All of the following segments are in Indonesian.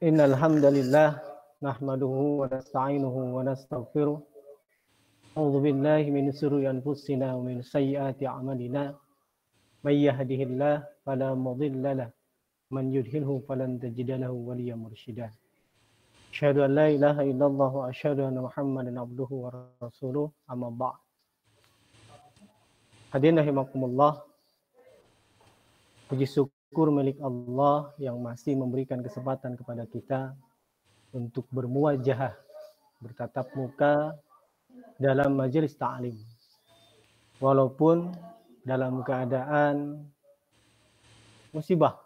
Innal hamdalillah nahmaduhu wa nasta'inuhu wa nastaghfiruh. A'udzu billahi min shururi anfusina wa min sayyiati a'malina. May yahdihillahu fala mudilla lahu, man yudhlilhu falan tajida lahu waliyyan mursyida. Asyhadu an la ilaha illallah wa asyhadu anna Muhammadan abduhu wa rasuluh. Amma ba'd. Hadirin rahimakumullah. Puji syukur milik Allah yang masih memberikan kesempatan kepada kita untuk bermuwajahah, bertatap muka dalam majelis ta'lim. Walaupun dalam keadaan musibah,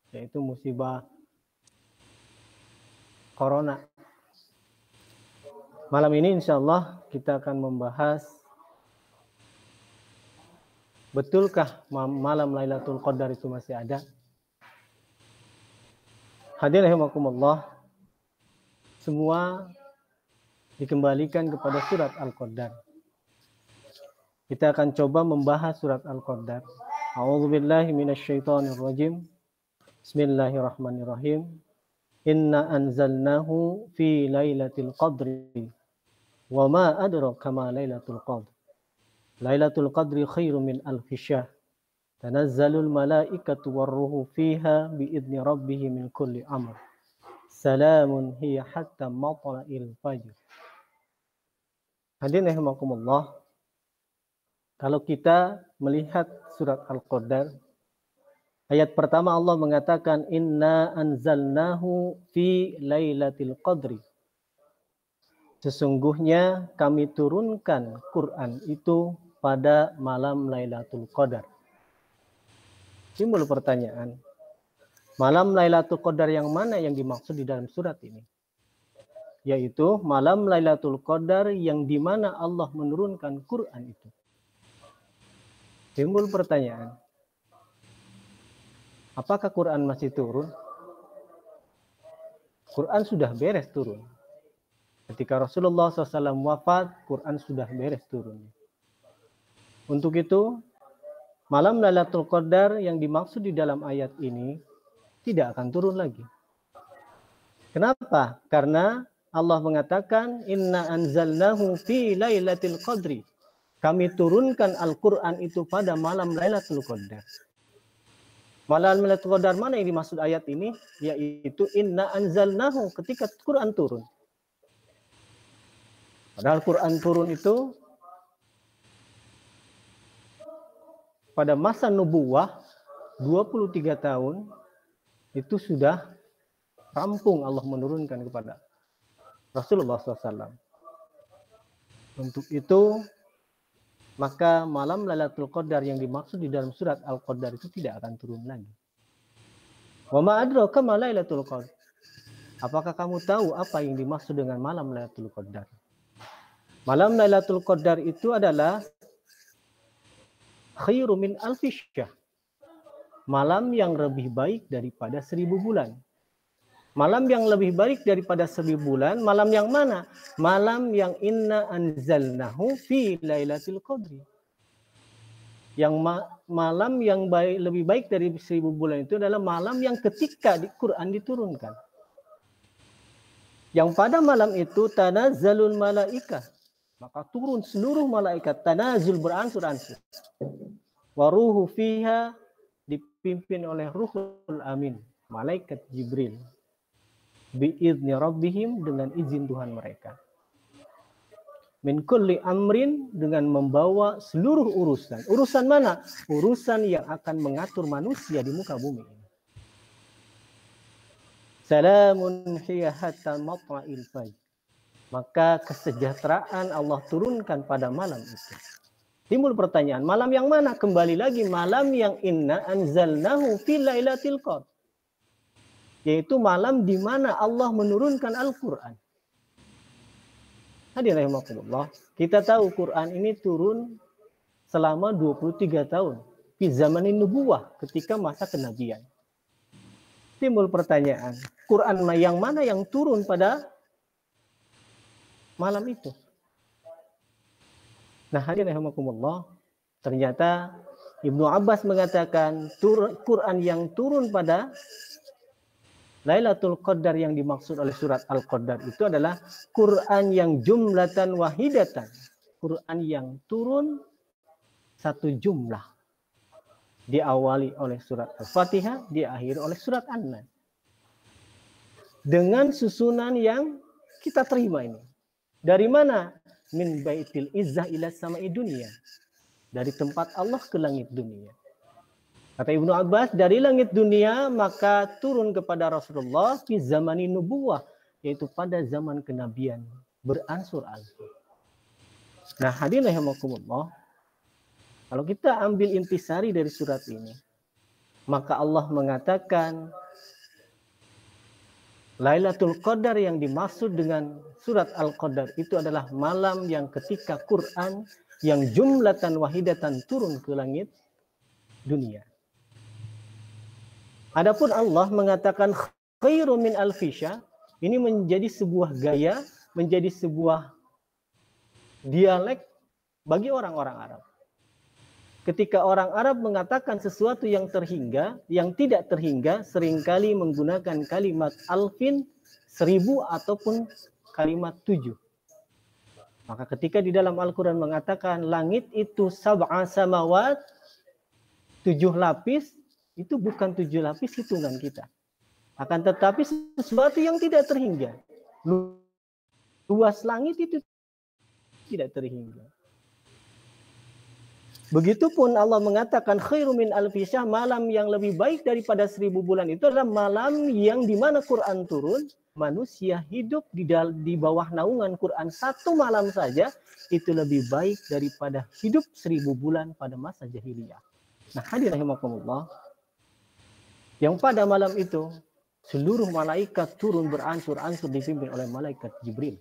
yaitu musibah corona. Malam ini insya Allah kita akan membahas, betulkah malam Lailatul Qadar itu masih ada? Hadirin rahimakumullah, semua dikembalikan kepada surat Al-Qadar. Kita akan coba membahas surat Al-Qadar. A'udzubillahi minasyaitonirrajim. Bismillahirrahmanirrahim. Inna anzalnahu fi lailatul qadri. Wa ma adraka ma lailatul qadr. Lailatul qadri khairum min alfi syahr. Tanazzalul malaikatu warruhu fiha biidzni rabbihim min kulli amr. Salamun hiya hatta matla'il fajr. Hadirin rahimakumullah, kalau kita melihat surat Al-Qadar, ayat pertama Allah mengatakan inna anzalnahu fi lailatul qadri. Sesungguhnya kami turunkan Quran itu pada malam Lailatul Qadar. Timbul pertanyaan, malam Lailatul Qadar yang mana yang dimaksud di dalam surat ini? Yaitu malam Lailatul Qadar yang dimana Allah menurunkan Quran itu. Timbul pertanyaan, apakah Quran masih turun? Quran sudah beres turun. Ketika Rasulullah SAW wafat, Quran sudah beres turun. Untuk itu, malam Lailatul Qadar yang dimaksud di dalam ayat ini tidak akan turun lagi. Kenapa? Karena Allah mengatakan inna anzalnahu fi lailatul qadri. Kami turunkan Al-Quran itu pada malam Lailatul Qadar. Malam Lailatul Qadar mana yang dimaksud ayat ini? Yaitu inna anzalnahu, ketika Quran turun. Padahal Quran turun itu pada masa nubuwah 23 tahun itu sudah rampung Allah menurunkan kepada Rasulullah SAW. Untuk itu, maka malam Lailatul Qadar yang dimaksud di dalam surat Al-Qadar itu tidak akan turun lagi. Wa ma adraka ma Lailatul Qadar. Apakah kamu tahu apa yang dimaksud dengan malam Lailatul Qadar? Malam Lailatul Qadar itu adalah khairum min alfi syahr. Malam yang lebih baik daripada 1000 bulan. Malam yang lebih baik daripada 1000 bulan, malam yang mana? Malam yang inna anzalnahu fi lailatul qadri. Yang malam yang lebih baik dari 1000 bulan itu adalah malam yang ketika di Quran diturunkan. Yang pada malam itu tanazzalul malaikah, maka turun seluruh malaikat. Tanazul beransur-ansur. Waruhu fiha, dipimpin oleh Ruhul Amin, malaikat Jibril. Biidzni rabbihim, dengan izin Tuhan mereka. Min kulli amrin, dengan membawa seluruh urusan. Urusan mana? Urusan yang akan mengatur manusia di muka bumi. Salamun hiya hatta matla'il fajr. Maka kesejahteraan Allah turunkan pada malam itu. Timbul pertanyaan, malam yang mana? Kembali lagi, malam yang inna anzalnahu fi lailatul qadr. Yaitu malam di mana Allah menurunkan Al-Quran. Hadirin rahimakumullah, kita tahu Quran ini turun selama 23 tahun. Fi zamanin nubuwah, ketika masa kenabian. Timbul pertanyaan, Quran yang mana yang turun pada malam itu? Nah, hadirin rahimakumullah, ternyata Ibnu Abbas mengatakan Quran yang turun pada Lailatul Qadar yang dimaksud oleh surat Al-Qadar itu adalah Quran yang jumlatan wahidatan. Quran yang turun satu jumlah. Diawali oleh surat Al-Fatihah, diakhiri oleh surat An-Nas. Dengan susunan yang kita terima ini. Dari mana? Min baitil izzah ila sama'i dunia. Dari tempat Allah ke langit dunia. Kata Ibnu Abbas, dari langit dunia maka turun kepada Rasulullah di zamani nubuwah, yaitu pada zaman kenabian, beransur-ansur. Nah, hadirin rahimakumullah, kalau kita ambil intisari dari surat ini, maka Allah mengatakan Lailatul Qadar yang dimaksud dengan surat Al-Qadar itu adalah malam yang ketika Quran yang jumlatan wahidatan turun ke langit dunia. Adapun Allah mengatakan khairu min alfisya, ini menjadi sebuah gaya, menjadi sebuah dialek bagi orang-orang Arab. Ketika orang Arab mengatakan sesuatu yang terhingga, yang tidak terhingga, seringkali menggunakan kalimat alfin, 1000 ataupun kalimat 7. Maka ketika di dalam Al-Quran mengatakan langit itu sab'a samawat, 7 lapis, itu bukan 7 lapis hitungan kita. Akan tetapi sesuatu yang tidak terhingga. Luas langit itu tidak terhingga. Begitupun Allah mengatakan khairu min alfisya, malam yang lebih baik daripada 1000 bulan itu adalah malam yang dimana Quran turun, manusia hidup di bawah naungan Quran satu malam saja, itu lebih baik daripada hidup 1000 bulan pada masa jahiliyah. Nah, hadirin rahimakumullah, yang pada malam itu seluruh malaikat turun beransur-ansur dipimpin oleh malaikat Jibril.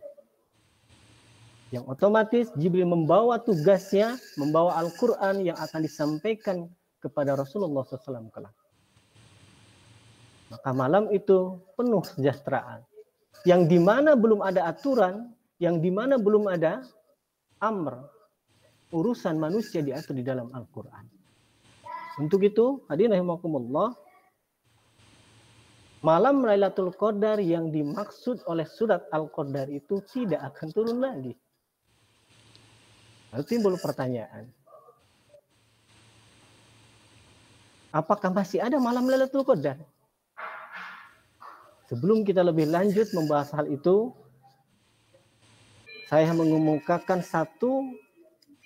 Yang otomatis Jibril membawa tugasnya, membawa Al-Quran yang akan disampaikan kepada Rasulullah SAW kelak. Maka malam itu penuh kesejahteraan. Yang dimana belum ada aturan, yang dimana belum ada amr, urusan manusia diatur di dalam Al-Quran. Untuk itu, hadirin rahimakumullah, malam Lailatul Qadar yang dimaksud oleh surat Al-Qadar itu tidak akan turun lagi. Lalu timbul pertanyaan, apakah masih ada malam Lailatul Qadar? Sebelum kita lebih lanjut membahas hal itu, saya mengemukakan satu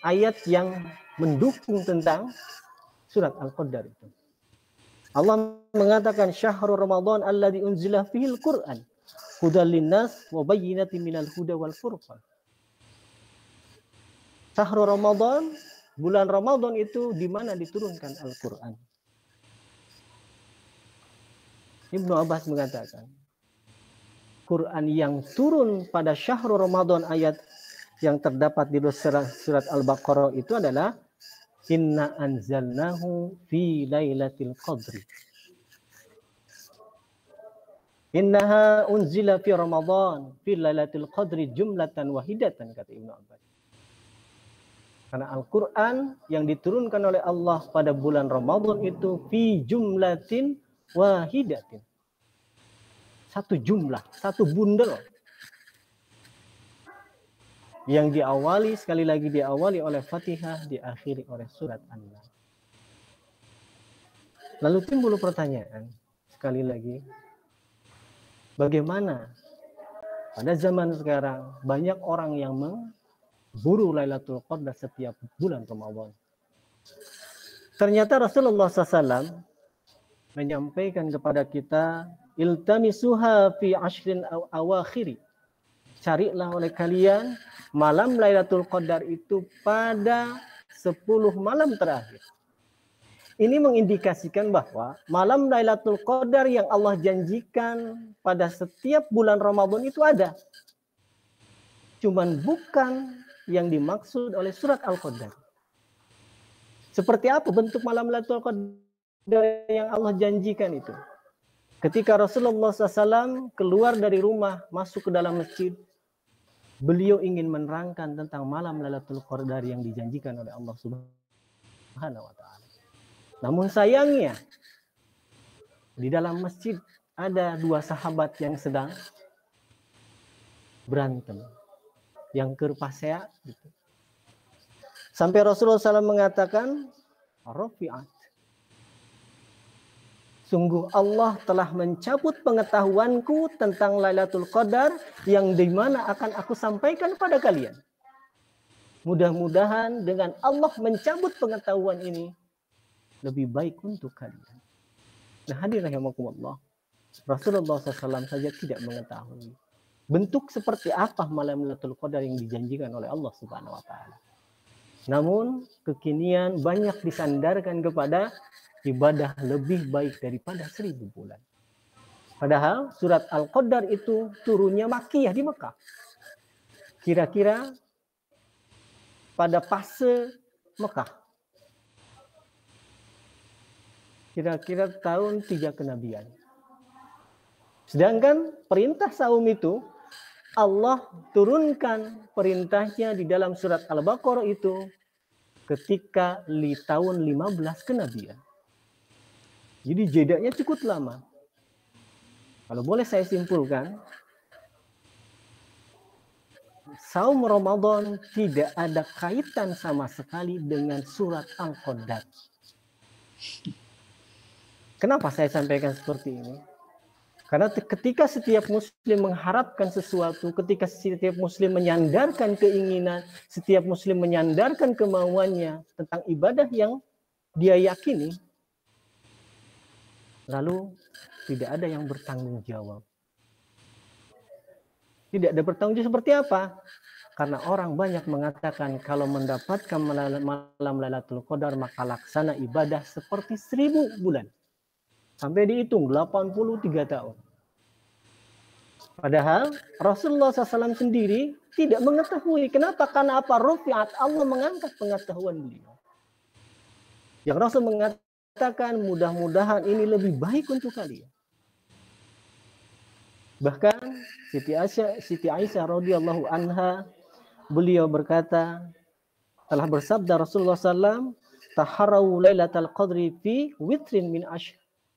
ayat yang mendukung tentang surat Al-Qadar itu. Allah mengatakan syahrul Ramadan alladzi unzila fihil Qur'an hudal linnas wa bayyinatin minal huda wal furqan. Syahrul Ramadan, bulan Ramadan itu di mana diturunkan Al-Qur'an. Ibnu Abbas mengatakan Quran yang turun pada syahrul Ramadan, ayat yang terdapat di surat Al-Baqarah itu adalah Inna anzalnahu fi lailatul qadri. Innaha unzila fi Ramadan fi lailatul qadri jumlatan wahidatan, kata Ibnu Abbas. Karena Al-Quran yang diturunkan oleh Allah pada bulan Ramadan itu fi jumlatin wahidatin. Satu jumlah, satu bundel. Yang diawali, sekali lagi diawali oleh Fatihah, diakhiri oleh surat An-Nas. Lalu timbul pertanyaan, sekali lagi, bagaimana pada zaman sekarang banyak orang yang memburu Lailatul Qadar setiap bulan Ramadan. Ternyata Rasulullah SAW menyampaikan kepada kita, iltamisuha fi ashrin awakhiri. Carilah oleh kalian malam Lailatul Qadar itu pada 10 malam terakhir. Ini mengindikasikan bahwa malam Lailatul Qadar yang Allah janjikan pada setiap bulan Ramadan itu ada. Cuman bukan yang dimaksud oleh surat Al-Qadar. Seperti apa bentuk malam Lailatul Qadar yang Allah janjikan itu? Ketika Rasulullah SAW keluar dari rumah, masuk ke dalam masjid, beliau ingin menerangkan tentang malam Lailatul Qadar yang dijanjikan oleh Allah Subhanahu wa taala. Namun sayangnya di dalam masjid ada dua sahabat yang sedang berantem, yang kerpasea gitu. Sampai Rasulullah SAW mengatakan, Rafi'at, sungguh Allah telah mencabut pengetahuanku tentang Lailatul Qadar yang dimana akan aku sampaikan pada kalian. Mudah-mudahan dengan Allah mencabut pengetahuan ini lebih baik untuk kalian. Nah, hadirin rahimakumullah, Rasulullah SAW saja tidak mengetahui bentuk seperti apa malam Lailatul Qadar yang dijanjikan oleh Allah Subhanahu wa taala. Namun kekinian banyak disandarkan kepada ibadah lebih baik daripada 1000 bulan. Padahal surat Al-Qadar itu turunnya Makkiyah di Mekah. Kira-kira pada fase Mekah. Kira-kira tahun 3 kenabian. Sedangkan perintah saum itu Allah turunkan perintahnya di dalam surat Al-Baqarah itu ketika di tahun 15 kenabian. Jadi jedanya cukup lama. Kalau boleh saya simpulkan, saum Ramadan tidak ada kaitan sama sekali dengan surat Al-Qadar. Kenapa saya sampaikan seperti ini? Karena ketika setiap muslim mengharapkan sesuatu, ketika setiap muslim menyandarkan keinginan, setiap muslim menyandarkan kemauannya tentang ibadah yang dia yakini, lalu tidak ada yang bertanggung jawab. Tidak ada bertanggung jawab seperti apa? Karena orang banyak mengatakan kalau mendapatkan malam Lailatul Qadar maka laksana ibadah seperti 1000 bulan. Sampai dihitung 83 tahun. Padahal Rasulullah SAW sendiri tidak mengetahui. Kenapa? Karena apa? Rafi'at, Allah mengangkat pengetahuan beliau. Yang Rasul mengatakan mudah-mudahan ini lebih baik untuk kalian. Bahkan Siti Aisyah radhiyallahu anha, beliau berkata, telah bersabda Rasulullah SAW, taharau lailatul qadri fi witrin min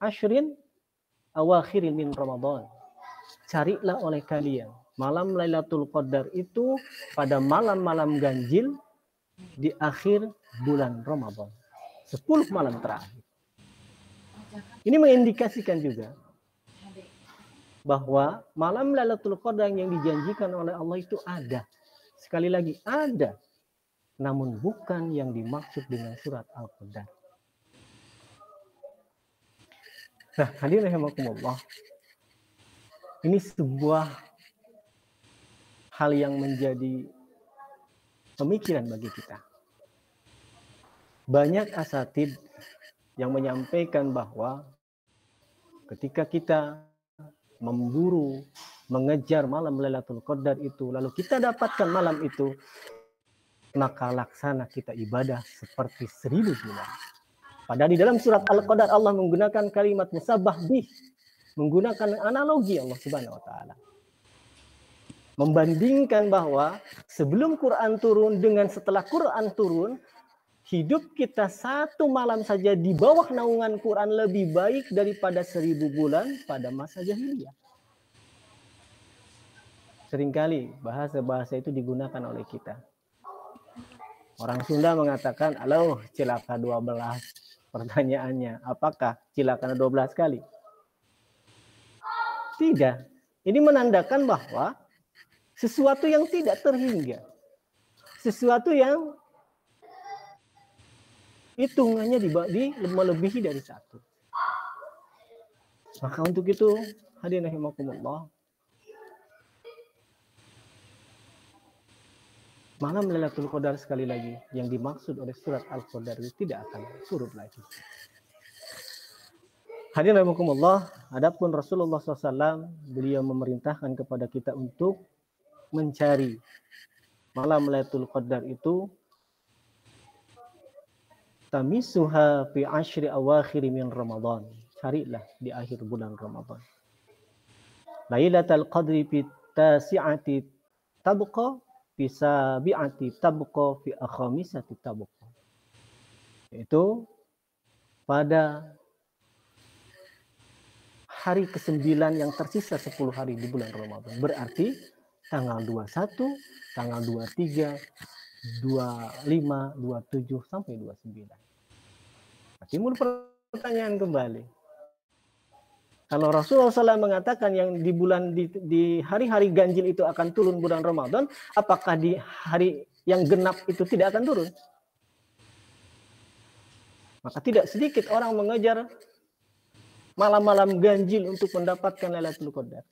ashrin awakhirin min Ramadan. Carilah oleh kalian malam Lailatul Qadar itu pada malam-malam ganjil di akhir bulan Ramadan. 10 malam terakhir. Ini mengindikasikan juga bahwa malam Lailatul Qadar yang dijanjikan oleh Allah itu ada. Sekali lagi ada. Namun bukan yang dimaksud dengan surat Al-Qadar. Nah, hadirin rahimakumullah. Ini sebuah hal yang menjadi pemikiran bagi kita. Banyak asatid yang menyampaikan bahwa ketika kita memburu, mengejar malam Lailatul Qadar itu, lalu kita dapatkan malam itu, maka laksana kita ibadah seperti 1000 bulan. Padahal di dalam surat Al-Qadar Allah menggunakan kalimat musabbah bih, menggunakan analogi Allah Subhanahu wa taala. Membandingkan bahwa sebelum Quran turun dengan setelah Quran turun, hidup kita satu malam saja di bawah naungan Quran lebih baik daripada 1000 bulan pada masa jahiliyah. Seringkali bahasa-bahasa itu digunakan oleh kita. Orang Sunda mengatakan, "Aloh, cilaka 12." Pertanyaannya, apakah cilaka 12 kali? Tidak. Ini menandakan bahwa sesuatu yang tidak terhingga. Sesuatu yang hitungannya melebihi dari 1. Maka untuk itu, hadirin rahimakumullah, malam Lailatul Qadar sekali lagi yang dimaksud oleh surat Al-Qadar itu tidak akan surut lagi. Hadirin rahimakumullah, adapun Rasulullah SAW, beliau memerintahkan kepada kita untuk mencari malam Lailatul Qadar itu tamisuha fi ashri awakhir min Ramadan. Carilah di akhir bulan Ramadan. Lailatul Qadri fi tasi'ati tabqa fi sabi'ati tabqa fi akhamisati tabqa. Itu pada hari ke-9 yang tersisa 10 hari di bulan Ramadan. Berarti tanggal 21, tanggal 23, 25, 27 sampai 29. Timbul pertanyaan kembali. Kalau Rasulullah SAW mengatakan yang di bulan di hari-hari ganjil itu akan turun bulan Ramadan, apakah di hari yang genap itu tidak akan turun? Maka tidak sedikit orang mengejar malam-malam ganjil untuk mendapatkan Lailatul Qadar.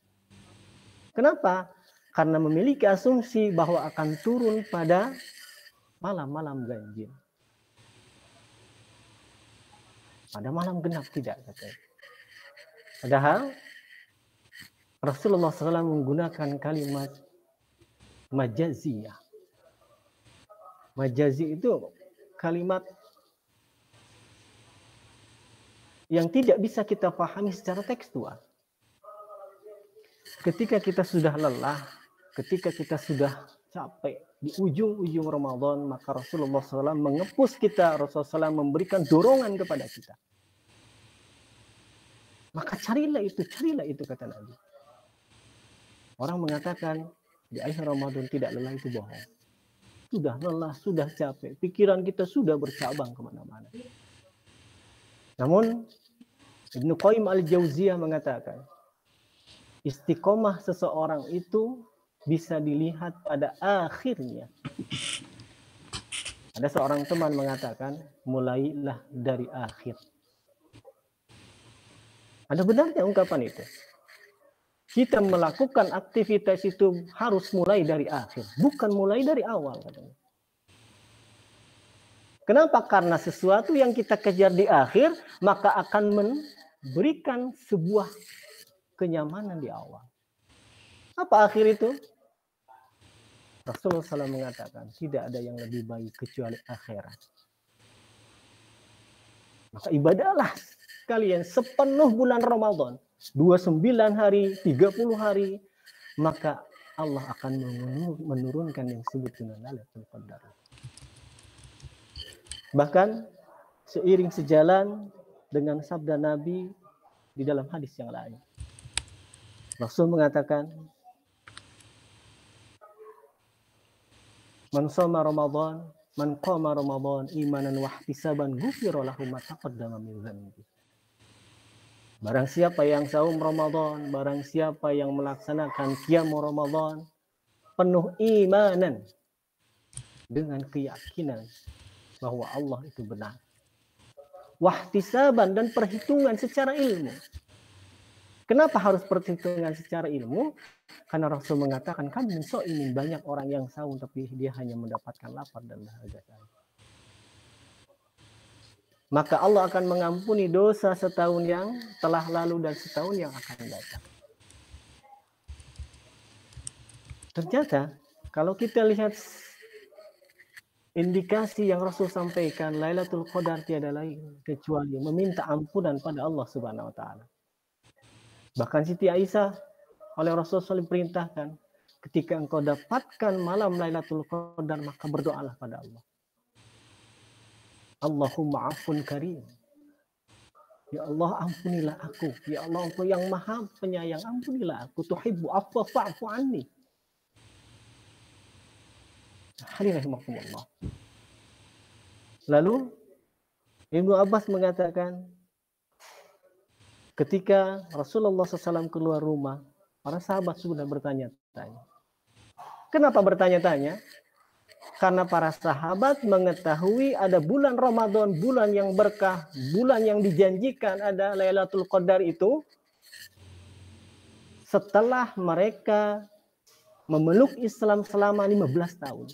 Kenapa? Karena memiliki asumsi bahwa akan turun pada malam-malam ganjil. Pada malam genap tidak, katanya. Padahal Rasulullah SAW menggunakan kalimat majaziyah. Majazi itu kalimat yang tidak bisa kita pahami secara tekstual. Ketika kita sudah lelah, ketika kita sudah capek di ujung-ujung Ramadan, maka Rasulullah SAW mengepus kita. Rasulullah SAW memberikan dorongan kepada kita. Maka carilah itu kata Nabi. Orang mengatakan di akhir Ramadan tidak lelah itu bohong. Sudah lelah, sudah capek, pikiran kita sudah bercabang kemana-mana. Namun Ibnu Qayyim al-Jauziyah mengatakan, istiqomah seseorang itu bisa dilihat pada akhirnya. Ada seorang teman mengatakan, mulailah dari akhir. Ada benarnya ungkapan itu. Kita melakukan aktivitas itu harus mulai dari akhir, bukan mulai dari awal, katanya. Kenapa? Karena sesuatu yang kita kejar di akhir, maka akan memberikan sebuah kenyamanan di awal. Apa akhir itu? Rasulullah SAW mengatakan, tidak ada yang lebih baik kecuali akhirat. Maka ibadahlah kalian sepenuh bulan Ramadan, 29 hari, 30 hari, maka Allah akan menurunkan yang disebut dengan Lailatul Qadar. Bahkan seiring sejalan dengan sabda Nabi di dalam hadis yang lain. Rasul mengatakan, man shoma Ramadan, man qama Ramadan imanan wa ihtisaban ghufira lahu ma taqaddama min dzambi. Barang siapa yang saum Ramadan, barang siapa yang melaksanakan qiyam Ramadan penuh imanan dengan keyakinan bahwa Allah itu benar. Wahtisaban dan perhitungan secara ilmu. Kenapa harus perhitungan secara ilmu? Karena Rasul mengatakan kan ini banyak orang yang saum tapi dia hanya mendapatkan lapar dan dahaga saja. Maka Allah akan mengampuni dosa setahun yang telah lalu dan setahun yang akan datang. Ternyata kalau kita lihat indikasi yang Rasul sampaikan, Lailatul Qadar tiada lain kecuali meminta ampunan pada Allah Subhanahu wa taala. Bahkan Siti Aisyah oleh Rasulullah SAW perintahkan, ketika engkau dapatkan malam Lailatul Qadar maka berdoalah pada Allah. Allahumma afun karim. Ya Allah ampunilah aku. Ya Allah engkau yang maha penyayang, ampunilah aku. Tuhibbu afwa fa'fu anni. Rahimahumullah. Lalu Ibnu Abbas mengatakan, ketika Rasulullah SAW keluar rumah, para sahabat sudah bertanya-tanya. Kenapa bertanya-tanya? Karena para sahabat mengetahui ada bulan Ramadan, bulan yang berkah, bulan yang dijanjikan ada Lailatul Qadar itu setelah mereka memeluk Islam selama 15 tahun.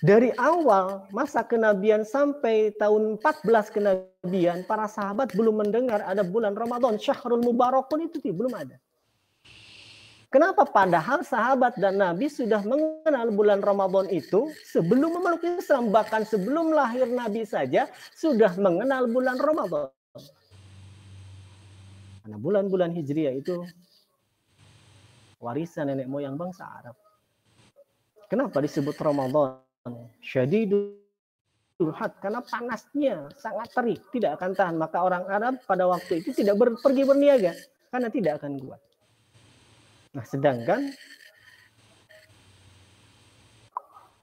Dari awal masa kenabian sampai tahun 14 kenabian, para sahabat belum mendengar ada bulan Ramadan, Syahrul Mubarakun itu belum ada. Kenapa? Padahal sahabat dan Nabi sudah mengenal bulan Ramadan itu sebelum memeluk Islam. Bahkan sebelum lahir Nabi saja sudah mengenal bulan Ramadan. Karena bulan-bulan Hijriah itu warisan nenek moyang bangsa Arab. Kenapa disebut Ramadan? Syadidul had, karena panasnya sangat terik, tidak akan tahan. Maka orang Arab pada waktu itu tidak pergi berniaga karena tidak akan kuat. Nah, sedangkan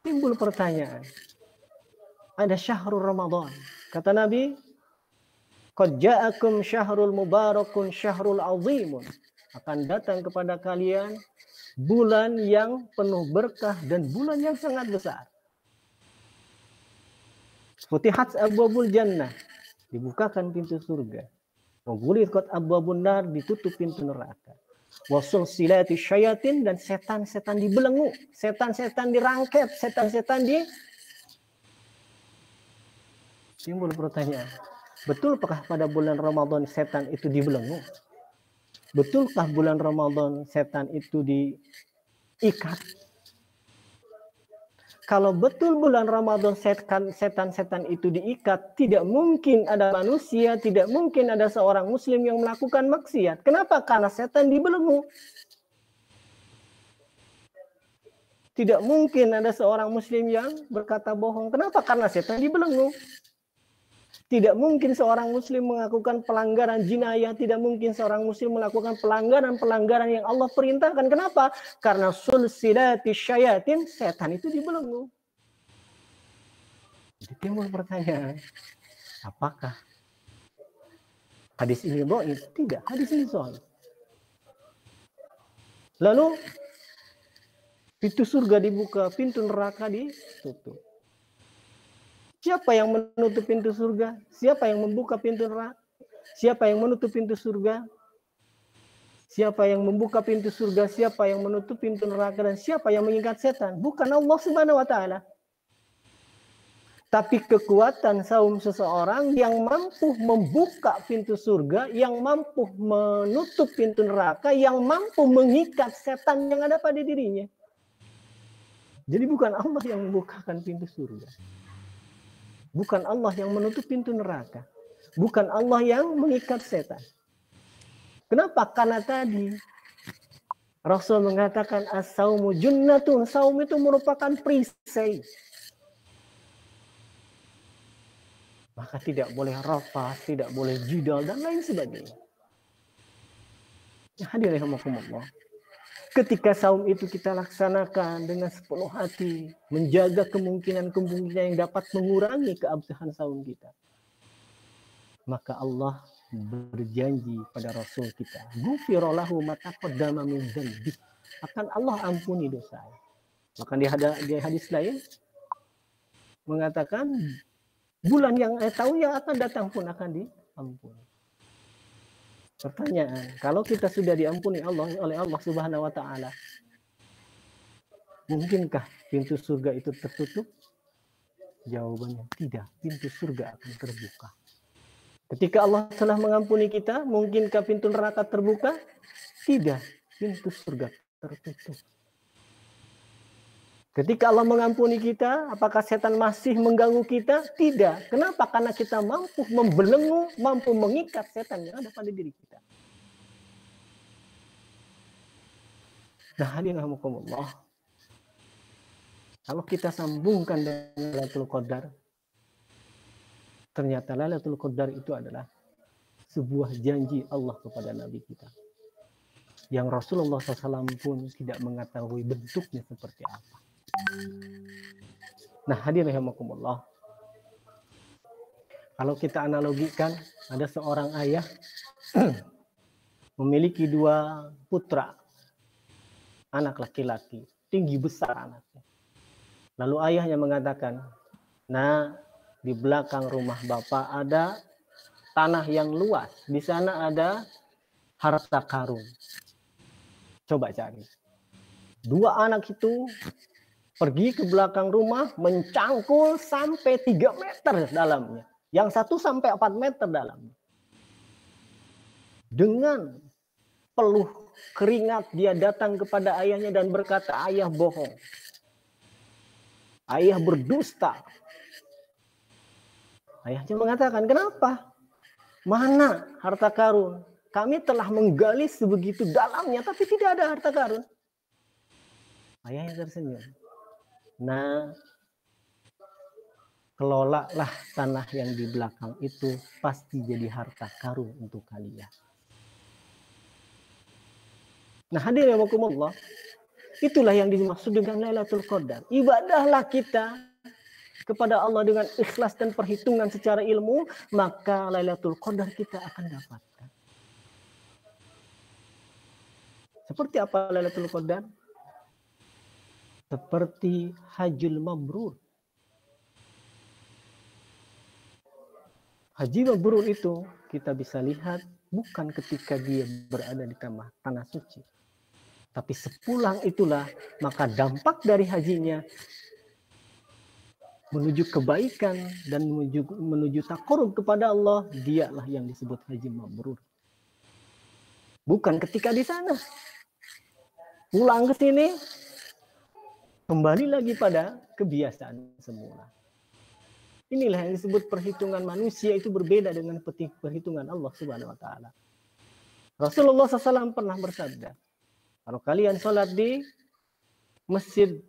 timbul pertanyaan, ada syahrul Ramadan. Kata Nabi, qad ja'akum syahrul mubarakun syahrul azimun. Akan datang kepada kalian bulan yang penuh berkah dan bulan yang sangat besar. Futihat abwabul jannah, dibukakan pintu surga. Wa ghuliqat abwabun nar, ditutup pintu neraka. Wa sulsilati syayatin, dan setan-setan dibelenggu, setan-setan dirangkep, setan-setan Timbul pertanyaan, betulkah pada bulan Ramadan setan itu dibelenggu? Betulkah bulan Ramadan setan itu diikat? Kalau betul bulan Ramadan setan-setan itu diikat, tidak mungkin ada manusia, tidak mungkin ada seorang muslim yang melakukan maksiat. Kenapa? Karena setan dibelenggu. Tidak mungkin ada seorang muslim yang berkata bohong. Kenapa? Karena setan dibelenggu. Tidak mungkin seorang muslim melakukan pelanggaran jinayah, tidak mungkin seorang muslim melakukan pelanggaran-pelanggaran yang Allah perintahkan. Kenapa? Karena sulsilati syayatin, setan itu dibelenggu. Jadi timbul pertanyaan, apakah hadis ini dhaif? Tidak, hadis ini sahih. Lalu pintu surga dibuka, pintu neraka ditutup. Siapa yang menutup pintu surga? Siapa yang membuka pintu neraka? Siapa yang menutup pintu surga? Siapa yang membuka pintu surga? Siapa yang menutup pintu neraka? Dan siapa yang mengikat setan? Bukan Allah Subhanahu wa taala. Tapi kekuatan saum seseorang yang mampu membuka pintu surga, yang mampu menutup pintu neraka, yang mampu mengikat setan yang ada pada dirinya. Jadi bukan Allah yang membukakan pintu surga. Bukan Allah yang menutup pintu neraka. Bukan Allah yang mengikat setan. Kenapa? Karena tadi Rasul mengatakan as-saumu junnatun. Saum itu merupakan perisai. Maka tidak boleh rafas, tidak boleh jidal, dan lain sebagainya. Ya, hadirin rahimakumullah. Ketika saum itu kita laksanakan dengan sepenuh hati, menjaga kemungkinan-kemungkinan yang dapat mengurangi keabsahan saum kita, maka Allah berjanji pada Rasul kita, ghufira lahu ma taqaddama min dzanbi, akan Allah ampuni dosa. Maka di hadis lain mengatakan bulan yang tahun yang akan datang pun akan diampuni. Pertanyaan, kalau kita sudah diampuni Allah oleh Allah Subhanahu wa taala, mungkinkah pintu surga itu tertutup? Jawabannya tidak, pintu surga akan terbuka. Ketika Allah telah mengampuni kita, mungkinkah pintu neraka terbuka? Tidak, pintu surga tertutup. Ketika Allah mengampuni kita, apakah setan masih mengganggu kita? Tidak. Kenapa? Karena kita mampu membelenggu, mampu mengikat setan yang ada pada diri kita. Nah, hadirin rahimakumullah. Kalau kita sambungkan dengan Lailatul Qadar, ternyata Lailatul Qadar itu adalah sebuah janji Allah kepada Nabi kita. Yang Rasulullah SAW pun tidak mengetahui bentuknya seperti apa. Nah, hadirin rahimakumullah. Kalau kita analogikan, ada seorang ayah memiliki 2 putra, anak laki-laki, tinggi besar anaknya. Lalu ayahnya mengatakan, nah, di belakang rumah bapak ada tanah yang luas, di sana ada harta karun. Coba cari. 2 anak itu pergi ke belakang rumah, mencangkul sampai 3 meter dalamnya. Yang satu sampai 4 meter dalamnya. Dengan peluh keringat dia datang kepada ayahnya dan berkata, ayah bohong. Ayah berdusta. Ayahnya mengatakan, kenapa? Mana harta karun? Kami telah menggali sebegitu dalamnya, tapi tidak ada harta karun. Ayahnya tersenyum. Nah, kelolalah tanah yang di belakang itu, pasti jadi harta karun untuk kalian. Nah, hadirin rahimakumullah, itulah yang dimaksud dengan Lailatul Qadar. Ibadahlah kita kepada Allah dengan ikhlas dan perhitungan secara ilmu, maka Lailatul Qadar kita akan dapatkan. Seperti apa Lailatul Qadar? Seperti Hajjul Mabrur. Haji Mabrur itu kita bisa lihat bukan ketika dia berada di tanah suci. Tapi sepulang itulah, maka dampak dari hajinya menuju kebaikan dan menuju taqarrub kepada Allah, dialah yang disebut haji mabrur. Bukan ketika di sana. Pulang ke sini, kembali lagi pada kebiasaan semula. Inilah yang disebut perhitungan manusia itu berbeda dengan perhitungan Allah Subhanahu wa taala. Rasulullah SAW pernah bersabda, kalau kalian sholat di Masjidil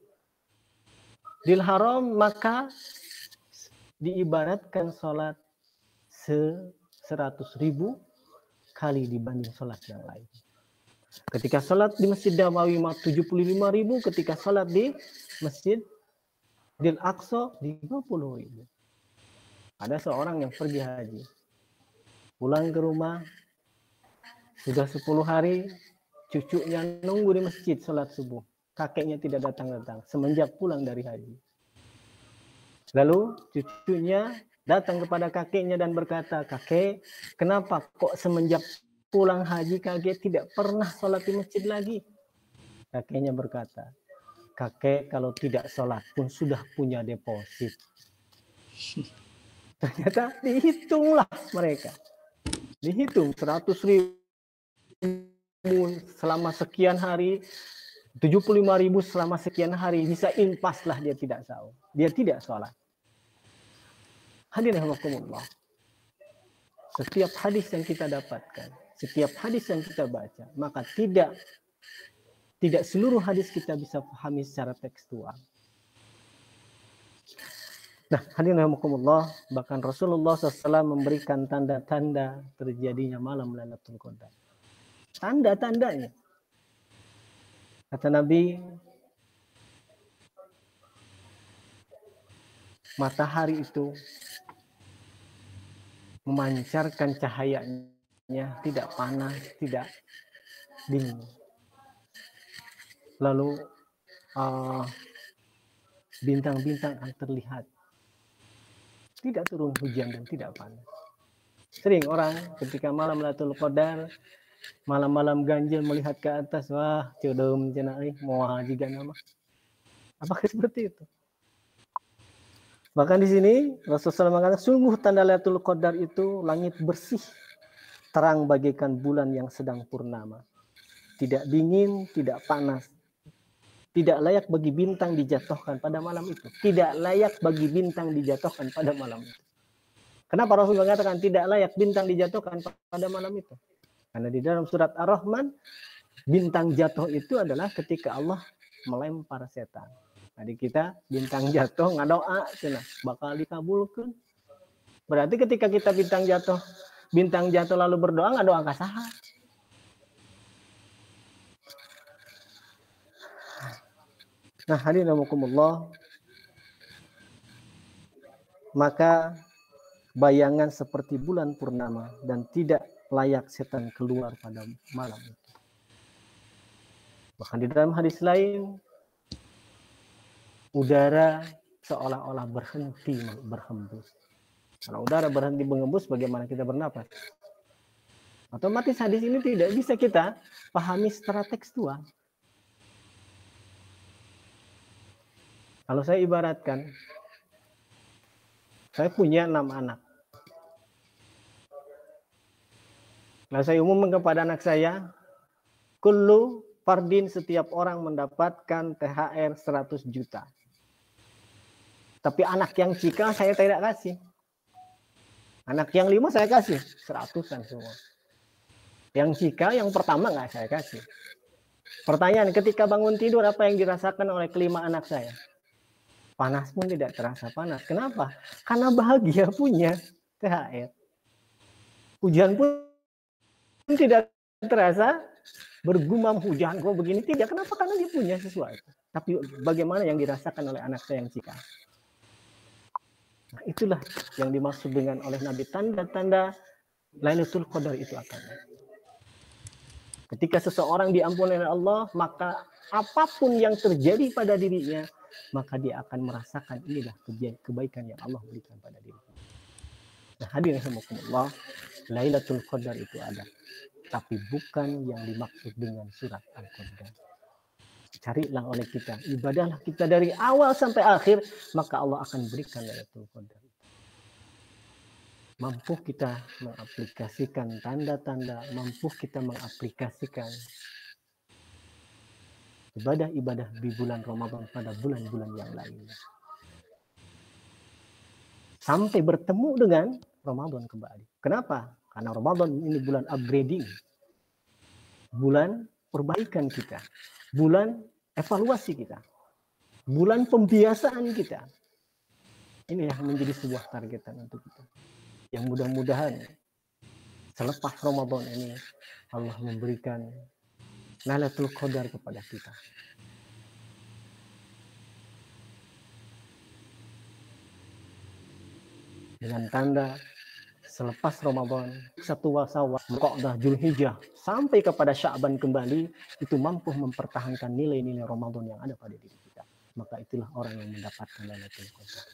Haram, maka diibaratkan sholat 100.000 kali dibanding sholat yang lain. Ketika sholat di Masjid Nabawi 75.000, ketika sholat di Masjidil Aqsa 50.000. Ada seorang yang pergi haji, pulang ke rumah, sudah 10 hari, cucunya nunggu di masjid sholat subuh. Kakeknya tidak datang-datang semenjak pulang dari haji. Lalu cucunya datang kepada kakeknya dan berkata, "Kakek, kenapa kok semenjak pulang haji kakek tidak pernah sholat di masjid lagi?" Kakeknya berkata, "Kakek kalau tidak sholat pun sudah punya deposit." Ternyata dihitunglah mereka. Dihitung 100.000 selama sekian hari, 75.000 selama sekian hari, bisa impas lah dia tidak sahur. Dia tidak sholat. Hadirin rahimakumullah. Setiap hadis yang kita dapatkan, setiap hadis yang kita baca, maka tidak seluruh hadis kita bisa pahami secara tekstual. Nah, hadirin rahimakumullah, bahkan Rasulullah SAW memberikan tanda-tanda terjadinya malam Lailatul Qadar. Tanda-tandanya. Kata Nabi, matahari itu memancarkan cahayanya, tidak panas, tidak dingin. Lalu bintang-bintang akan terlihat. Tidak turun hujan dan tidak panas. Sering orang ketika malam Lailatul Qadar, malam-malam ganjil melihat ke atas, wah, cudum cenah euy, moal juga nama. Apakah seperti itu? Bahkan di sini Rasulullah mengatakan, sungguh tanda Lailatul Qadar itu langit bersih, terang bagaikan bulan yang sedang purnama. Tidak dingin, tidak panas. Tidak layak bagi bintang dijatuhkan pada malam itu. Tidak layak bagi bintang dijatuhkan pada malam itu. Kenapa Rasul mengatakan tidak layak bintang dijatuhkan pada malam itu? Karena di dalam surat Ar-Rahman, bintang jatuh itu adalah ketika Allah melempar setan. Jadi kita bintang jatuh ngadoa cenah bakal dikabulkeun. Berarti ketika kita bintang jatuh lalu berdoa ngadoa ka saha? Nah, hadirin rahimakumullah, maka bayangan seperti bulan purnama dan tidak layak setan keluar pada malam itu. Bahkan di dalam hadis lain, udara seolah-olah berhenti berhembus. Kalau udara berhenti berhembus, bagaimana kita bernapas? Otomatis hadis ini tidak bisa kita pahami secara tekstual. Kalau saya ibaratkan, saya punya 6 anak. Nah, saya umumkan kepada anak saya, kullu fardin, setiap orang mendapatkan THR 100 juta. Tapi anak yang cika saya tidak kasih. Anak yang 5 saya kasih, 100-an semua. Yang cika yang pertama nggak saya kasih. Pertanyaan, ketika bangun tidur apa yang dirasakan oleh kelima anak saya? Panas pun tidak terasa panas. Kenapa? Karena bahagia punya THR. Hujan pun tidak terasa bergumam hujan kok begini. Tidak. Kenapa? Karena dia punya sesuatu. Tapi bagaimana yang dirasakan oleh anak saya yang Cika? Nah, itulah yang dimaksud dengan oleh Nabi tanda-tanda Lailatul Qadar itu akan. Ketika seseorang diampuni oleh Allah, maka apapun yang terjadi pada dirinya, maka dia akan merasakan inilah kebaikan yang Allah berikan pada dirinya. Nah, hadirin rahimakumullah, Lailatul Qadar itu ada, tapi bukan yang dimaksud dengan surat Al-Qadar. Carilah oleh kita, ibadahlah kita dari awal sampai akhir, maka Allah akan berikan Lailatul Qadar. Mampu kita mengaplikasikan tanda-tanda, mampu kita mengaplikasikan ibadah-ibadah di bulan Ramadan pada bulan-bulan yang lainnya. Sampai bertemu dengan Ramadan kembali. Kenapa? Karena Ramadan ini bulan upgrading. Bulan perbaikan kita. Bulan evaluasi kita. Bulan pembiasaan kita. Ini yang menjadi sebuah targetan untuk kita. Yang mudah-mudahan selepas Ramadan ini Allah memberikan Lailatul Qadar kepada kita. Dengan tanda selepas Ramadan, satu Syawal, Qa'dah, Dzulhijjah sampai kepada Sya'ban kembali, itu mampu mempertahankan nilai-nilai Ramadan yang ada pada diri kita. Maka itulah orang yang mendapatkan Lailatul Qadar.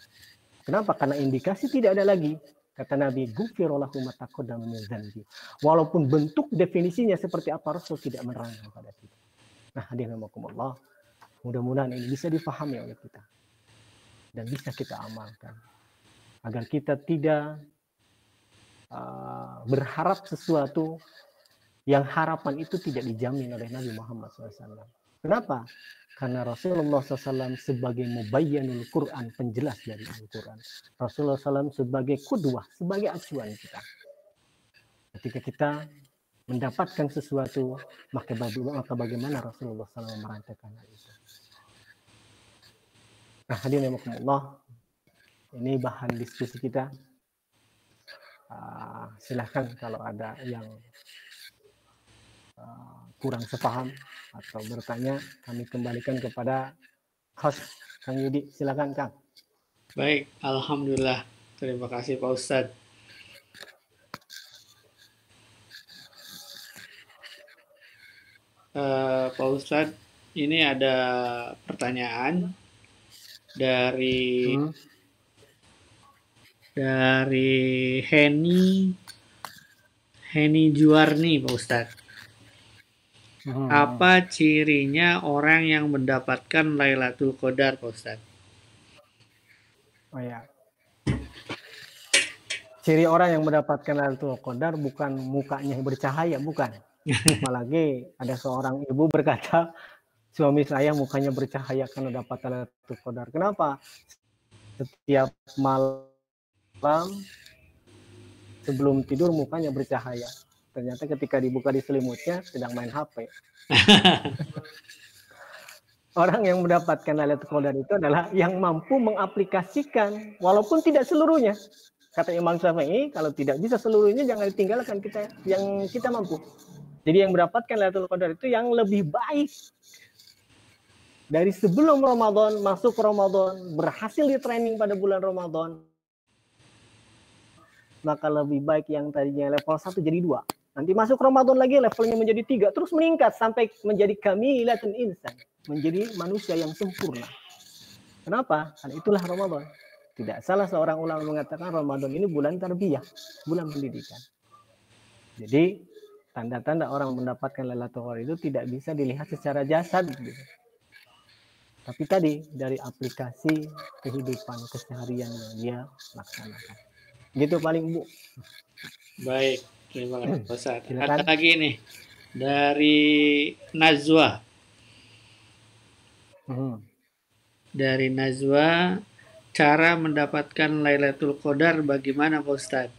Kenapa? Karena indikasi tidak ada lagi. Kata Nabi, "Ghufira lahu ma taqaddama min dzanbi." Walaupun bentuk definisinya seperti apa, Rasul tidak menerangkan pada kita. Nah, hadirin rahimakumullah, mudah-mudahan ini bisa difahami oleh kita dan bisa kita amalkan agar kita tidak berharap sesuatu yang harapan itu tidak dijamin oleh Nabi Muhammad SAW. Kenapa? Karena Rasulullah SAW sebagai mubayyanul Quran, penjelas dari Al-Quran. Rasulullah SAW sebagai qudwah, sebagai acuan kita. Ketika kita mendapatkan sesuatu, maka bagaimana Rasulullah SAW merancangkan hal itu. Nah, hadirin rahimakumullah, ini bahan diskusi kita. Silahkan kalau ada yang kurang sepaham atau bertanya, kami kembalikan kepada host Kang Yudi. Silakan Kang. Baik, alhamdulillah. Terima kasih Pak Ustadz. Pak Ustadz, ini ada pertanyaan dari Heni Juarni, Pak Ustadz. Apa cirinya orang yang mendapatkan Lailatul Qadar, Pak Ustadz? Oh ya. Ciri orang yang mendapatkan Lailatul Qadar bukan mukanya yang bercahaya, bukan. Apalagi ada seorang ibu berkata, suami saya mukanya bercahaya karena dapat Lailatul Qadar. Kenapa? Setiap malam sebelum tidur mukanya bercahaya. Ternyata ketika dibuka di selimutnya sedang main HP. Orang yang mendapatkan Lailatul Qadar itu adalah yang mampu mengaplikasikan, walaupun tidak seluruhnya. Kata Imam Syafi'i, kalau tidak bisa seluruhnya jangan ditinggalkan kita yang kita mampu. Jadi yang mendapatkan Lailatul Qadar itu yang lebih baik dari sebelum Ramadan, masuk Ramadan, berhasil di training pada bulan Ramadan, maka lebih baik yang tadinya level 1 jadi 2. Nanti masuk Ramadan lagi levelnya menjadi 3, terus meningkat sampai menjadi kamilatun insan, menjadi manusia yang sempurna. Kenapa? Karena itulah Ramadan. Tidak salah seorang ulama mengatakan Ramadan ini bulan tarbiyah, bulan pendidikan. Jadi tanda-tanda orang mendapatkan Lailatul Qadar itu tidak bisa dilihat secara jasad gitu. Tapi tadi dari aplikasi kehidupan keseharian yang dia laksanakan. Gitu paling Bu. Baik, terima kasih Pak Ustadz. Ada lagi nih dari Najwa. Dari Najwa, cara mendapatkan Lailatul Qadar bagaimana Pak Ustadz?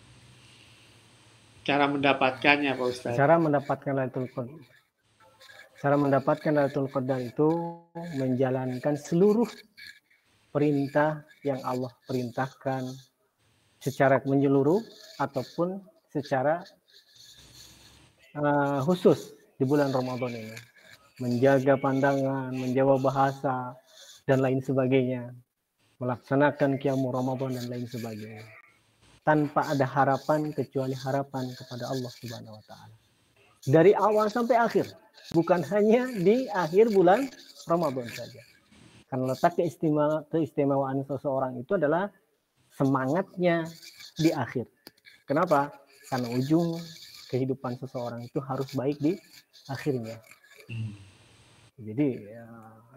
Cara mendapatkannya Pak Ustadz. Cara mendapatkan Lailatul Qadar. Cara mendapatkan Lailatul Qadar itu menjalankan seluruh perintah yang Allah perintahkan secara menyeluruh ataupun secara khusus di bulan Ramadan ini. Menjaga pandangan, menjaga bahasa, dan lain sebagainya. Melaksanakan qiyamul Ramadan dan lain sebagainya. Tanpa ada harapan kecuali harapan kepada Allah Subhanahu wa taala. Dari awal sampai akhir, bukan hanya di akhir bulan Ramadan saja. Karena letak keistimewaan seseorang itu adalah semangatnya di akhir. Kenapa? Karena ujung kehidupan seseorang itu harus baik di akhirnya. Jadi ya,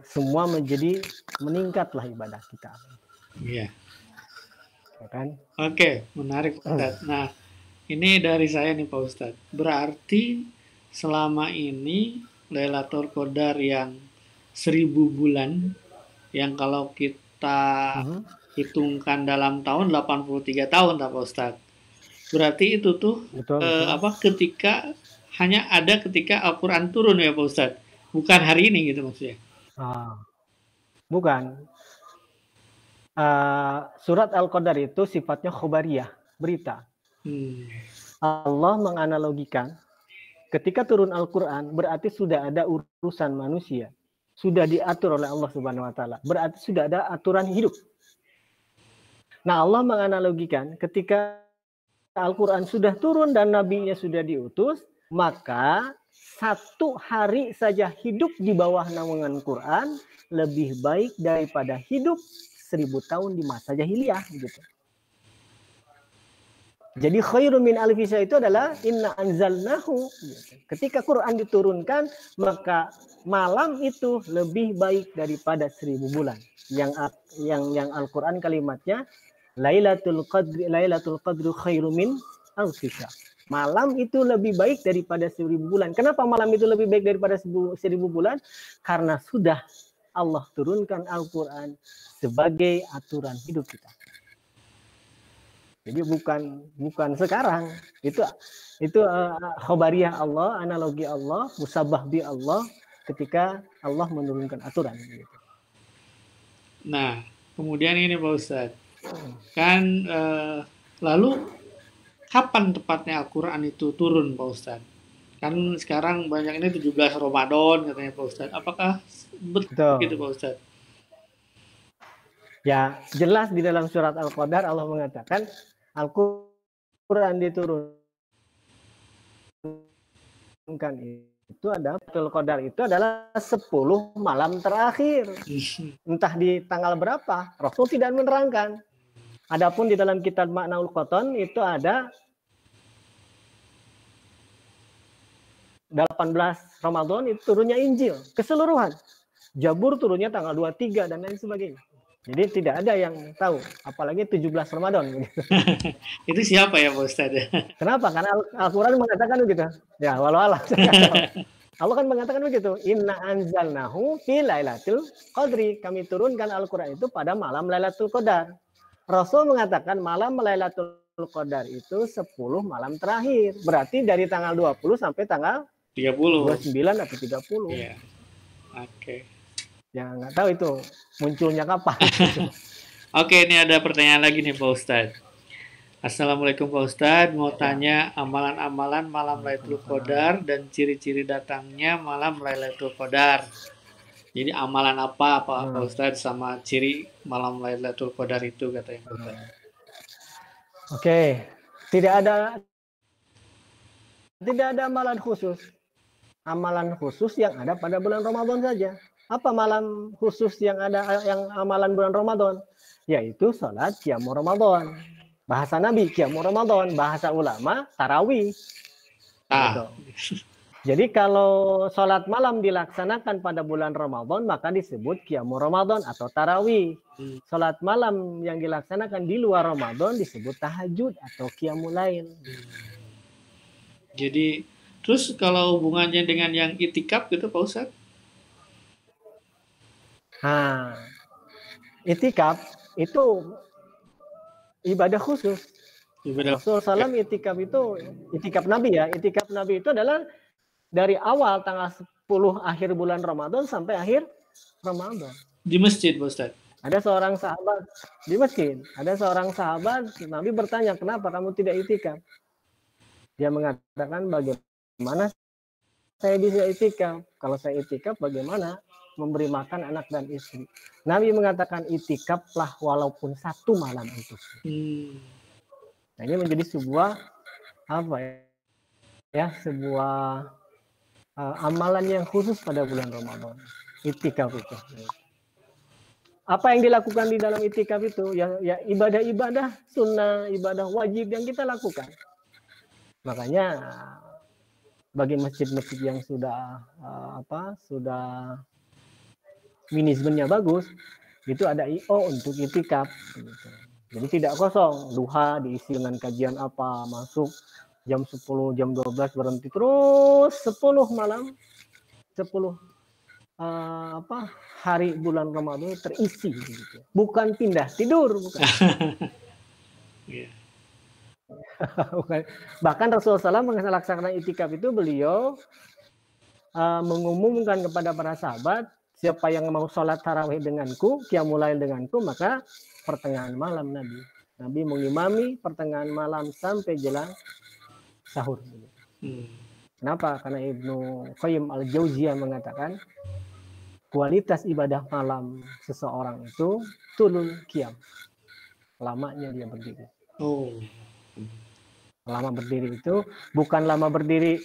semua menjadi meningkatlah ibadah kita. Iya. Ya kan? Oke, menarik Ustaz. Nah, ini dari saya nih Pak Ustadz. Berarti selama ini Lailatul Qadar yang 1000 bulan, yang kalau kita hitungkan dalam tahun 83 tahun Pak Ustadz. Berarti itu tuh betul. Ketika hanya ada ketika Al-Quran turun ya Pak Ustadz. Bukan hari ini gitu maksudnya. Bukan. Surat Al-Qadar itu sifatnya khobariyah, berita. Allah menganalogikan ketika turun Al-Quran berarti sudah ada urusan manusia, sudah diatur oleh Allah Subhanahu wa taala, berarti sudah ada aturan hidup. Nah, Allah menganalogikan ketika Al-Quran sudah turun dan nabinya sudah diutus, maka 1 hari saja hidup di bawah naungan Quran lebih baik daripada hidup 1000 tahun di masa jahiliyah gitu. Jadi khairun min alfi syahr itu adalah inna anzalnahu. Ketika Quran diturunkan, maka malam itu lebih baik daripada 1000 bulan. Yang Al-Quran kalimatnya Lailatul Qadri khairun min alfi syahr. Malam itu lebih baik daripada 1000 bulan. Kenapa malam itu lebih baik daripada 1000 bulan? Karena sudah Allah turunkan Al-Quran sebagai aturan hidup kita. Jadi bukan sekarang. Itu khobariyah Allah, analogi Allah, musabah bi Allah ketika Allah menurunkan aturan. Nah, kemudian ini Pak Ustadz. Kan lalu kapan tepatnya Al-Quran itu turun Pak Ustadz? Kan sekarang banyak ini 17 Ramadan katanya Pak Ustadz. Apakah betul gitu Pak Ustadz? Ya, jelas di dalam surat Al-Qadar Allah mengatakan Al-Quran diturunkan itu adalah Al-Qadar itu adalah 10 malam terakhir. Entah di tanggal berapa, Rasul tidak menerangkan. Adapun di dalam kitab Ma'naul Qoton itu ada 18 Ramadan itu turunnya Injil keseluruhan. Jabur turunnya tanggal 23 dan lain sebagainya. Jadi tidak ada yang tahu, apalagi 17 Ramadan. Itu siapa ya Pak Ustadz? Kenapa? Karena Al-Quran mengatakan begitu. Ya, walau Allah. Allah kan mengatakan begitu. Inna anzalnahu fi lailatul qadri. Kami turunkan Al-Quran itu pada malam Lailatul Qadar. Rasul mengatakan malam Lailatul Qadar itu 10 malam terakhir. Berarti dari tanggal 20 sampai tanggal 29 atau 30. Iya. Oke. Ya nggak tahu itu munculnya kapan. Oke, ini ada pertanyaan lagi nih Pak Ustadz. Assalamualaikum Pak Ustadz, mau tanya amalan-amalan malam Lailatul Qadar dan ciri-ciri datangnya malam Lailatul Qadar. Jadi amalan apa Pak Ustadz sama ciri malam Lailatul Qadar itu katanya Pak Ustadz. Oke, tidak ada amalan khusus. Amalan khusus yang ada pada bulan Ramadan saja. Apa malam khusus yang ada yang amalan bulan Ramadan? Yaitu salat qiyamul Ramadan. Bahasa Nabi qiyamul Ramadan, bahasa ulama tarawih. Gitu. Jadi kalau salat malam dilaksanakan pada bulan Ramadan maka disebut qiyamul Ramadan atau tarawih. Salat malam yang dilaksanakan di luar Ramadan disebut tahajud atau qiyamul lail. Jadi terus kalau hubungannya dengan yang itikaf gitu Pak Ustadz? Nah, itikaf itu ibadah khusus. Rasulullah SAW itikaf itu, itikaf Nabi ya, itikaf Nabi itu adalah dari awal tanggal 10 akhir bulan Ramadan sampai akhir Ramadan. Di masjid Pak Ustadz? Ada seorang sahabat di masjid. Ada seorang sahabat, Nabi bertanya, kenapa kamu tidak itikaf? Dia mengatakan, bagaimana saya bisa itikaf? Kalau saya itikaf, bagaimana memberi makan anak dan istri? Nabi mengatakan, itikaflah walaupun 1 malam itu. Nah, ini menjadi sebuah sebuah amalan yang khusus pada bulan Ramadan. Itikaf itu. Apa yang dilakukan di dalam itikaf itu? Ya ibadah-ibadah sunnah, ibadah wajib yang kita lakukan. Makanya bagi masjid-masjid yang sudah sudah manajemennya bagus, itu ada IO untuk itikaf. Gitu. Jadi tidak kosong. Duha diisi dengan kajian apa, masuk jam 10, jam 12 berhenti terus 10 malam, 10 hari bulan Ramadan terisi. Gitu. Bukan pindah tidur, bukan. Bahkan Rasulullah SAW melaksanakan itikaf itu beliau mengumumkan kepada para sahabat, siapa yang mau sholat tarawih denganku, qiyamul lail denganku, maka pertengahan malam Nabi mengimami pertengahan malam sampai jelang sahur. Kenapa? Karena Ibnu Qayyim al-Jauziyah mengatakan kualitas ibadah malam seseorang itu tulul qiyam, lamanya dia berdiri. Lama berdiri itu bukan lama berdiri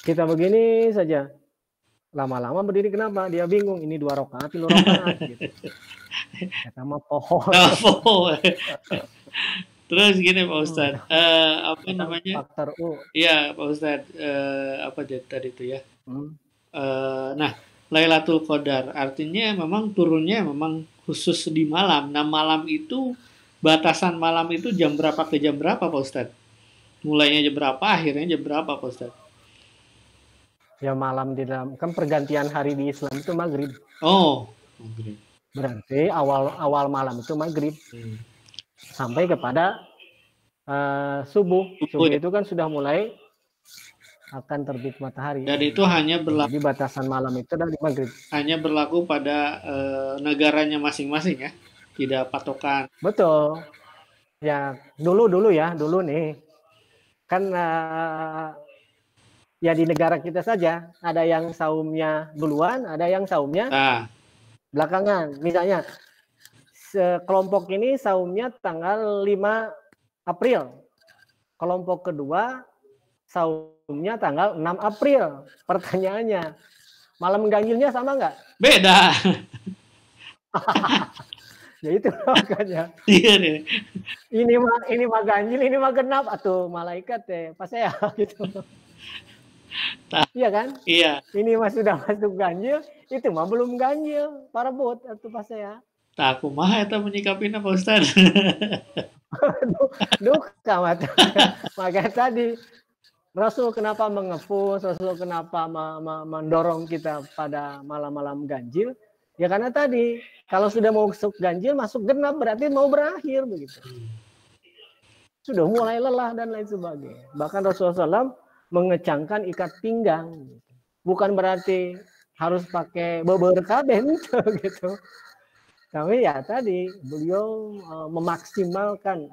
kita begini saja. Lama-lama berdiri kenapa? Dia bingung, ini 2 rakaat, 3 rakaat gitu. Kata mah pohon. Terus gini Pak Ustadz, apa namanya? Faktor U. Iya Pak Ustadz, apa tadi itu ya? Nah, Lailatul Qadar artinya memang turunnya memang khusus di malam. Nah, malam itu batasan malam itu jam berapa ke jam berapa Pak Ustadz? Mulainya jam berapa, akhirnya jam berapa Pak Ustadz? Ya malam di dalam, kan pergantian hari di Islam itu maghrib. Oh, maghrib. Berarti awal malam itu maghrib. Sampai kepada subuh. Subuh itu kan sudah mulai akan terbit matahari. Dan itu hanya berlaku. Jadi batasan malam itu dari maghrib. Hanya berlaku pada negaranya masing-masing ya, tidak patokan. Betul. Ya dulu nih kan ya di negara kita saja ada yang saumnya duluan, ada yang saumnya belakangan. Misalnya sekelompok ini saumnya tanggal 5 April. Kelompok kedua saumnya tanggal 6 April. Pertanyaannya, malam ganjilnya sama nggak? Beda. Ya itu makanya. Iya nih. Ini mah ganjil, ini mah genap atau malaikat pas saya gitu. Iya kan? Iya. Ini mah sudah masuk ganjil, itu mah belum ganjil, parabot atau pas saya. Tak kumaha eta menyikapinya Pak Ustad. Duka maka tadi Rasul kenapa mengepus, Rasul kenapa mendorong kita pada malam-malam ganjil? Ya karena tadi kalau sudah mau masuk ganjil, masuk genap berarti mau berakhir begitu. Sudah mulai lelah dan lain sebagainya. Bahkan Rasulullah SAW mengecangkan ikat pinggang. Bukan berarti harus pakai beber kaben gitu. Tapi ya tadi beliau memaksimalkan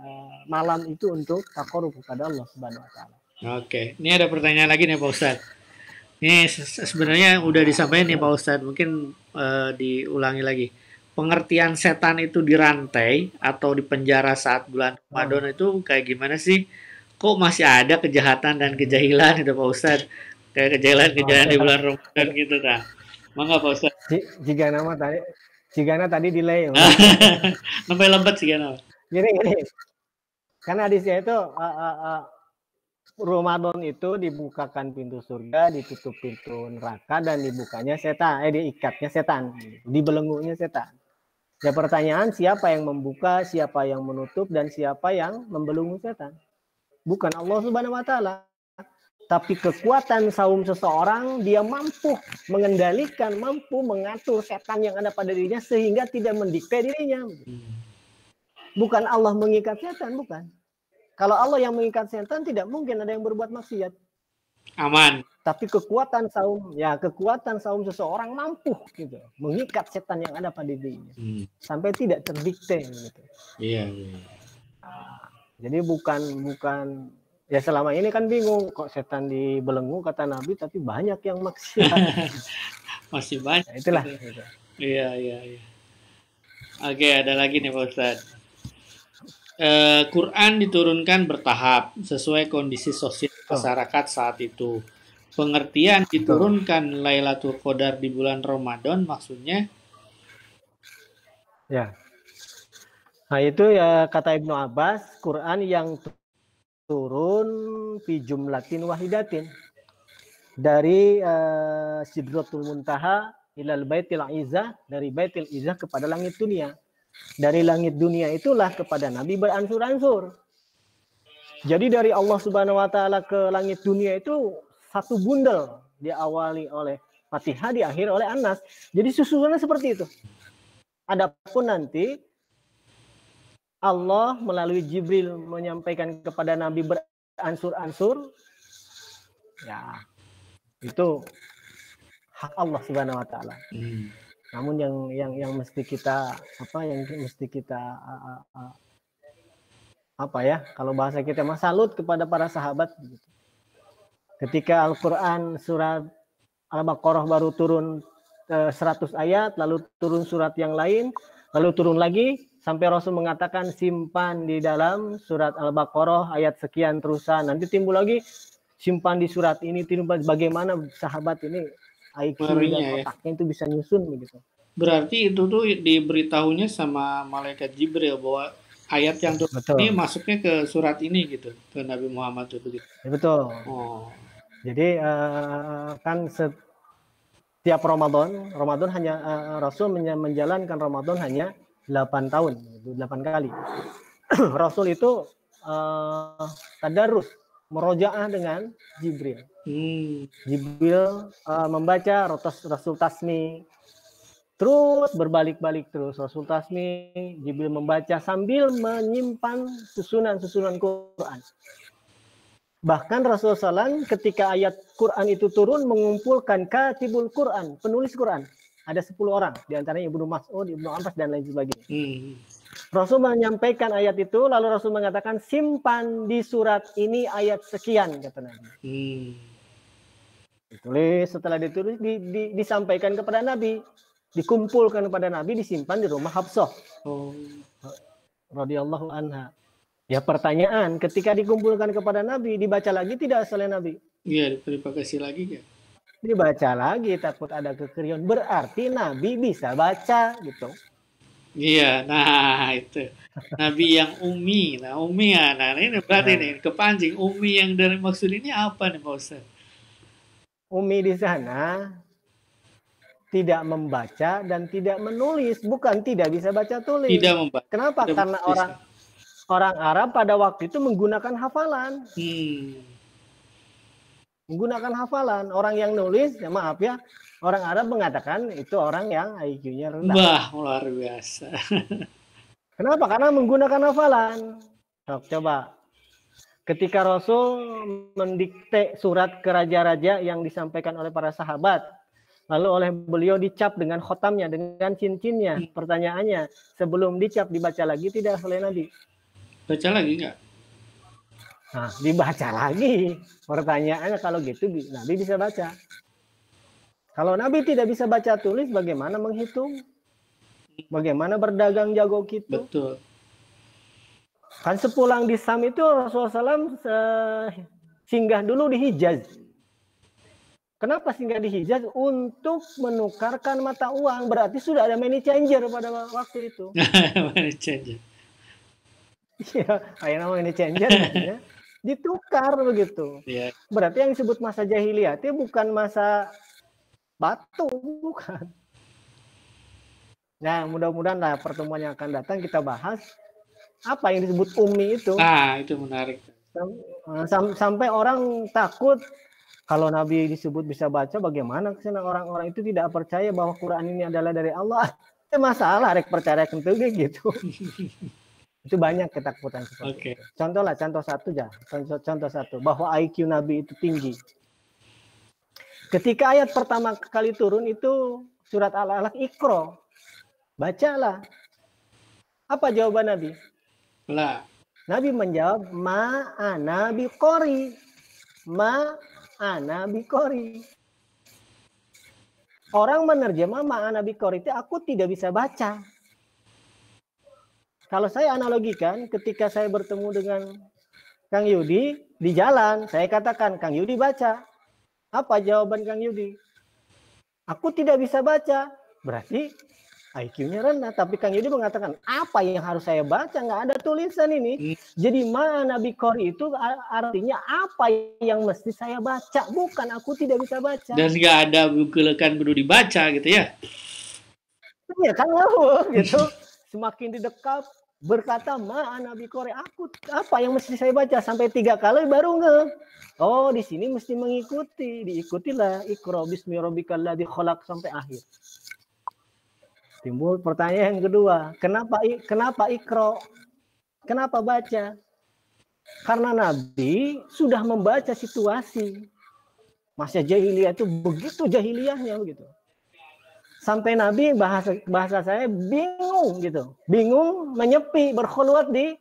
malam itu untuk taqarrub kepada Allah Subhanahu wa taala. Oke, ini ada pertanyaan lagi nih Pak Ustadz. Ini sebenarnya udah disampaikan nih Pak Ustadz, mungkin diulangi lagi. Pengertian setan itu dirantai atau dipenjara saat bulan Ramadan itu kayak gimana sih? Kok masih ada kejahatan dan kejahilan itu Pak Ustadz? Kayak kejahilan di bulan Ramadan gitu kan? Mangga Pak Ustadz. Jika tadi delay. Sampai lembat sih kan? Gini. Karena hadisnya itu Ramadan itu dibukakan pintu surga, ditutup pintu neraka, dan dibukanya setan, diikatnya setan, dibelenggunya setan. Ya pertanyaan, siapa yang membuka, siapa yang menutup, dan siapa yang membelenggu setan? Bukan Allah Subhanahu wa taala. Tapi kekuatan saum seseorang, dia mampu mengendalikan, mampu mengatur setan yang ada pada dirinya sehingga tidak mendikte dirinya. Bukan Allah mengikat setan, bukan. Kalau Allah yang mengikat setan, tidak mungkin ada yang berbuat maksiat. Aman. Tapi kekuatan saum seseorang mampu gitu mengikat setan yang ada pada dirinya sampai tidak terdikte gitu. Iya. Jadi bukan ya selama ini kan bingung kok setan dibelenggu kata Nabi tapi banyak yang maksiat. Masih banyak. Nah, itulah. Gitu. Iya. Oke, ada lagi nih Pak Ustadz. Quran diturunkan bertahap sesuai kondisi sosial masyarakat saat itu. Pengertian diturunkan Lailatul Qadar di bulan Ramadan maksudnya? Ya. Nah itu ya kata Ibnu Abbas, Quran yang turun fi jumlatin wahidatin dari Sidratul Muntaha ilal Baitil Izzah, dari Baitil Izzah kepada langit dunia. Dari langit dunia itulah kepada Nabi beransur-ansur. Jadi dari Allah Subhanahu wa taala ke langit dunia itu satu bundel, diawali oleh Fatihah, diakhiri oleh An-Nas. Jadi susunannya seperti itu. Adapun nanti Allah melalui Jibril menyampaikan kepada Nabi beransur-ansur, ya itu hak Allah Subhanahu wa taala. Namun yang mesti kita kalau bahasa kita salut kepada para sahabat gitu. Ketika Al-Qur'an surat Al-Baqarah baru turun 100 ayat, lalu turun surat yang lain, lalu turun lagi sampai Rasul mengatakan simpan di dalam surat Al-Baqarah ayat sekian terusan. Nanti timbul lagi simpan di surat ini, timbul bagaimana sahabat ini IQ dan otaknya itu bisa nyusun begitu. Berarti itu tuh diberitahunya sama malaikat Jibril bahwa ayat yang ini masuknya ke surat ini gitu, ke Nabi Muhammad itu gitu. Ya, betul. Jadi kan setiap Ramadan hanya Rasul menjalankan Ramadan hanya 8 tahun, 8 kali. Rasul itu tadarus, merojaah dengan Jibril. Jibril membaca Rasul tasmi, terus berbalik-balik terus Rasul tasmi, Jibril membaca sambil menyimpan susunan-susunan Quran. Bahkan Rasulullah SAW ketika ayat Quran itu turun mengumpulkan katibul Quran, penulis Quran. Ada 10 orang, diantaranya Ibnu Mas'ud, Ibnu Abbas, dan lain sebagainya. Rasul menyampaikan ayat itu, lalu Rasul mengatakan, simpan di surat ini ayat sekian, kata Nabi. Ditulis, setelah ditulis, disampaikan kepada Nabi. Dikumpulkan kepada Nabi, disimpan di rumah Hafsah. Radhiyallahu anha. Ya pertanyaan, ketika dikumpulkan kepada Nabi, dibaca lagi tidak oleh Nabi? Iya, dipakai lagi ya. Dibaca lagi, takut ada kekerian. Berarti Nabi bisa baca gitu. Iya, nah itu. Nabi yang umi. Nah, umi ya. Nah, ini berarti nih, kepancing. Umi yang dari maksud ini apa nih Pak Ustaz? Umi di sana tidak membaca dan tidak menulis. Bukan tidak bisa baca tulis. Tidak membaca. Kenapa? Tidak karena orang Arab pada waktu itu menggunakan hafalan. Menggunakan hafalan. Orang yang nulis, ya maaf ya, orang Arab mengatakan itu orang yang IQ-nya rendah. Wah, luar biasa. Kenapa? Karena menggunakan hafalan. Coba. Ketika Rasul mendikte surat ke raja-raja yang disampaikan oleh para sahabat, lalu oleh beliau dicap dengan khotamnya, dengan cincinnya. Pertanyaannya, sebelum dicap dibaca lagi tidak oleh Nabi? Baca lagi nggak? Nah, dibaca lagi. Pertanyaannya kalau gitu Nabi bisa baca. Kalau Nabi tidak bisa baca tulis, bagaimana menghitung? Bagaimana berdagang jago gitu? Betul. Kan sepulang di Sam itu Rasulullah SAW singgah dulu di Hijaz. Kenapa singgah di Hijaz? Untuk menukarkan mata uang. Berarti sudah ada money changer pada waktu itu. Money changer. Iya, kayak nama money changer ya. Ditukar begitu. Yeah. Berarti yang disebut masa jahiliyah itu bukan masa batu, bukan. Nah, mudah-mudahan lah pertemuan yang akan datang kita bahas apa yang disebut ummi itu. Ah, itu menarik. Sampai orang takut kalau Nabi disebut bisa baca, bagaimana kesana orang-orang itu tidak percaya bahwa Quran ini adalah dari Allah. Itu masalah, rek percaya kentu gitu. Itu banyak ketakutan seperti itu. Contoh satu, bahwa IQ Nabi itu tinggi. Ketika ayat pertama kali turun itu surat Al-Alaq, Iqra, bacalah. Apa jawaban Nabi? Lah. Nabi menjawab, ma'ana biqori. Ma'ana biqori. Orang menerjemah ma'ana biqori itu aku tidak bisa baca. Kalau saya analogikan, ketika saya bertemu dengan Kang Yudi di jalan, saya katakan, Kang Yudi baca. Apa jawaban Kang Yudi? Aku tidak bisa baca. Berarti IQ-nya rendah. Tapi Kang Yudi mengatakan, apa yang harus saya baca? Nggak ada tulisan ini. Jadi ma'ana biqori itu artinya apa yang mesti saya baca. Bukan aku tidak bisa baca. Dan nggak ada bukulekan kudu dibaca gitu ya. Iya kan ngawur gitu. Semakin didekat berkata ma'ana biqori, aku apa yang mesti saya baca sampai 3 kali baru nge. Oh, di sini mesti mengikuti, diikutilah Iqra bismi rabbikal ladzi khalaq sampai akhir. Timbul pertanyaan yang kedua, kenapa Iqra? Kenapa baca? Karena Nabi sudah membaca situasi. Masa jahiliyah itu begitu jahiliyahnya begitu. Sampai Nabi bahasa saya bingung gitu. Bingung menyepi berkhulwat di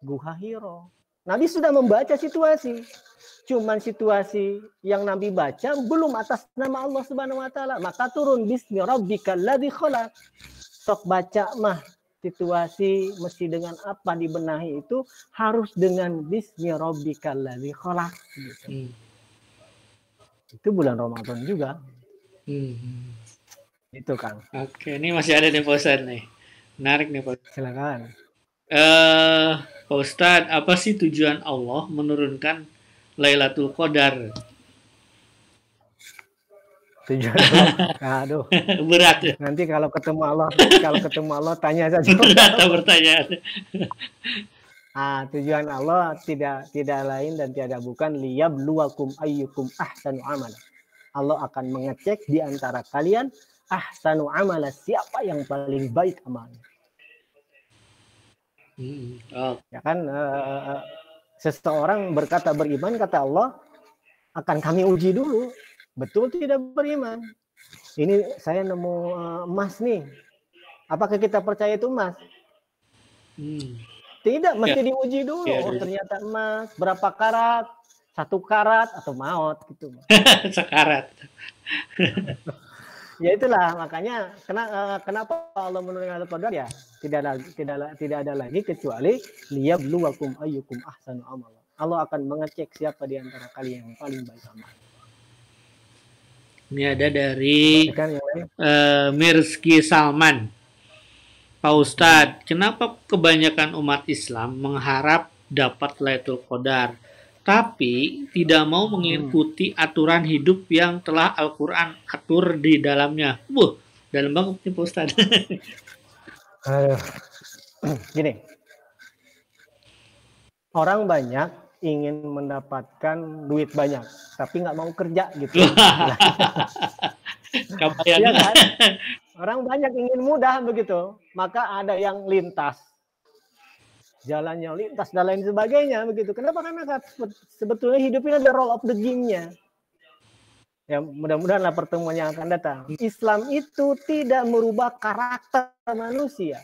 Gua Hiro. Nabi sudah membaca situasi. Cuman situasi yang Nabi baca belum atas nama Allah Subhanahu wa taala. Maka turun bismi rabbikal ladzi khalaq. Sok baca mah situasi mesti dengan apa dibenahi itu harus dengan bismi rabbikal ladzi khalaq gitu. Itu bulan Ramadan juga. Itu Kang. Oke, ini masih ada nih Pak Ustadz nih. Menarik nih Pak. Silakan. Pak Ustadz, apa sih tujuan Allah menurunkan Lailatul Qadar? Tujuan Allah, aduh. Berat ya. Nanti kalau ketemu Allah tanya saja. Berat pertanyaan. Tujuan Allah tidak lain dan tiada bukan liyabluwakum ayyukum ahsanu amala. Allah akan mengecek di antara kalian ahsanu amala, siapa yang paling baik amalnya. Ya kan, seseorang berkata beriman, kata Allah, akan kami uji dulu. Betul tidak beriman? Ini saya nemu emas nih. Apakah kita percaya itu emas? Tidak, mesti diuji dulu. Oh, ternyata emas, berapa karat? 1 karat atau maut gitu. Sekarat. Ya itulah makanya kenapa Allah menurunkan Al-Qadar ya tidak ada lagi kecuali liyabluwakum ayyukum ahsanu amala. Allah akan mengecek siapa di antara kalian yang paling baik amal. Ini ada dari Mirski Salman. Pak Ustadz, kenapa kebanyakan umat Islam mengharap dapat Lailatul Qadar, tapi tidak mau mengikuti aturan hidup yang telah Al-Quran atur di dalamnya? Dalam banget nih Pak Ustadz. Gini, orang banyak ingin mendapatkan duit banyak, tapi nggak mau kerja gitu. Ya kan? Orang banyak ingin mudah begitu, maka ada yang lintas. Jalannya lintas dan lain sebagainya begitu. Kenapa? Karena sebetulnya hidup ini ada roll of the game-nya. Ya mudah-mudahanlah pertemuan yang akan datang. Islam itu tidak merubah karakter manusia,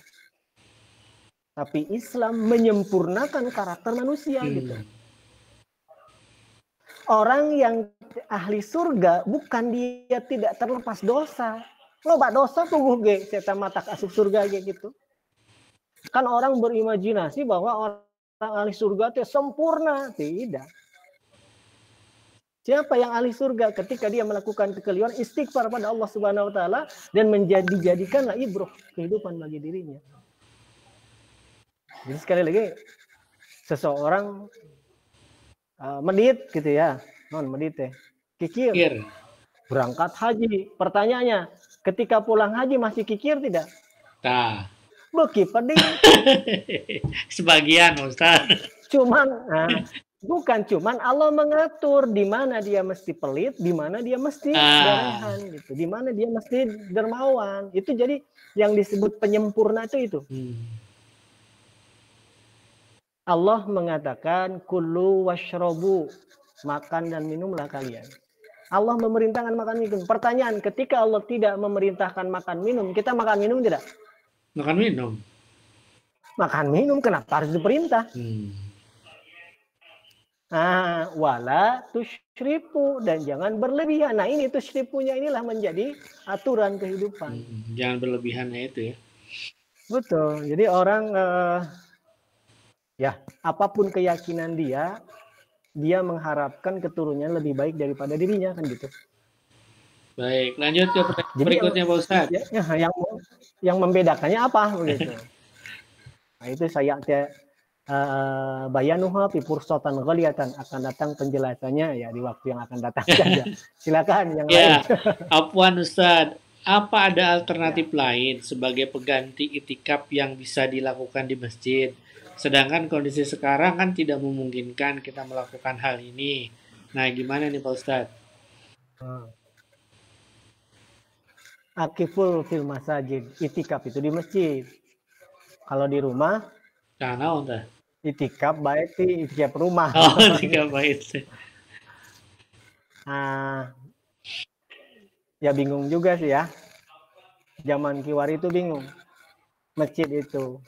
tapi Islam menyempurnakan karakter manusia gitu. Orang yang ahli surga bukan dia tidak terlepas dosa. Loba dosa tuh ge saya matak asup surga gitu. Kan orang berimajinasi bahwa orang ahli surga itu sempurna. Tidak. Siapa yang ahli surga? Ketika dia melakukan kekeliruan, istighfar pada Allah Subhanahu wa taala dan dijadikanlah ibrah kehidupan bagi dirinya. Jadi sekali lagi seseorang medit gitu ya. Medit teh. Kikir. Berangkat haji. Pertanyaannya, ketika pulang haji masih kikir tidak? Beki pedih. Sebagian Ustaz. Bukan cuman Allah mengatur di mana dia mesti pelit, di mana dia mesti berehan gitu, di mana dia mesti dermawan. Itu jadi yang disebut penyempurna itu. Allah mengatakan kulu washrobu, makan dan minumlah kalian. Allah memerintahkan makan minum. Pertanyaan, ketika Allah tidak memerintahkan makan minum, kita makan minum tidak? Makan minum. Makan minum, kenapa harus diperintah? Wala tusyrifu, dan jangan berlebihan. Nah, ini tusyrifunya inilah menjadi aturan kehidupan. Jangan berlebihannya itu ya. Betul. Jadi orang ya apapun keyakinan dia mengharapkan keturunannya lebih baik daripada dirinya, kan gitu. Baik, lanjut ke berikutnya Pak Ustadz. Yang membedakannya apa begitu? Nah, itu saya bayanuha fi fursatan ghaliyatan, akan datang penjelasannya ya di waktu yang akan datang saja. Silakan yang lain. Afwan Ustadz, apa ada alternatif lain sebagai pengganti itikaf yang bisa dilakukan di masjid? Sedangkan kondisi sekarang kan tidak memungkinkan kita melakukan hal ini. Nah, gimana nih Pak Ustadz? Akiful fil masajid, itikaf itu di masjid. Kalau di rumah, itikaf baik di itikaf rumah. Oh, itikaf baik. Ya bingung juga sih ya. Zaman Kiwari itu bingung. Masjid itu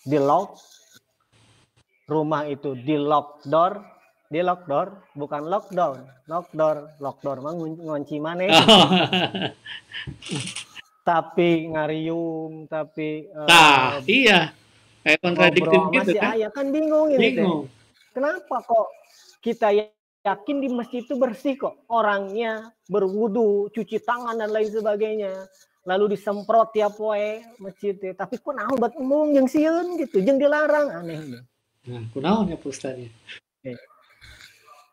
di lock, rumah itu di lock door, bukan lockdown. Lockdoor mah ngunci mana? Tapi ngariung, tapi iya. Kayak kontradiktif gitu kan? Ayah kan bingung ini. Bingung. Kenapa kok kita yakin di masjid itu bersih kok? Orangnya berwudu, cuci tangan dan lain sebagainya. Lalu disemprot tiap wae masjid. Tapi kok naon buat umum jeung sieun gitu, jeung dilarang, aneh ini. Nah, kunaon ya Ustaz ya?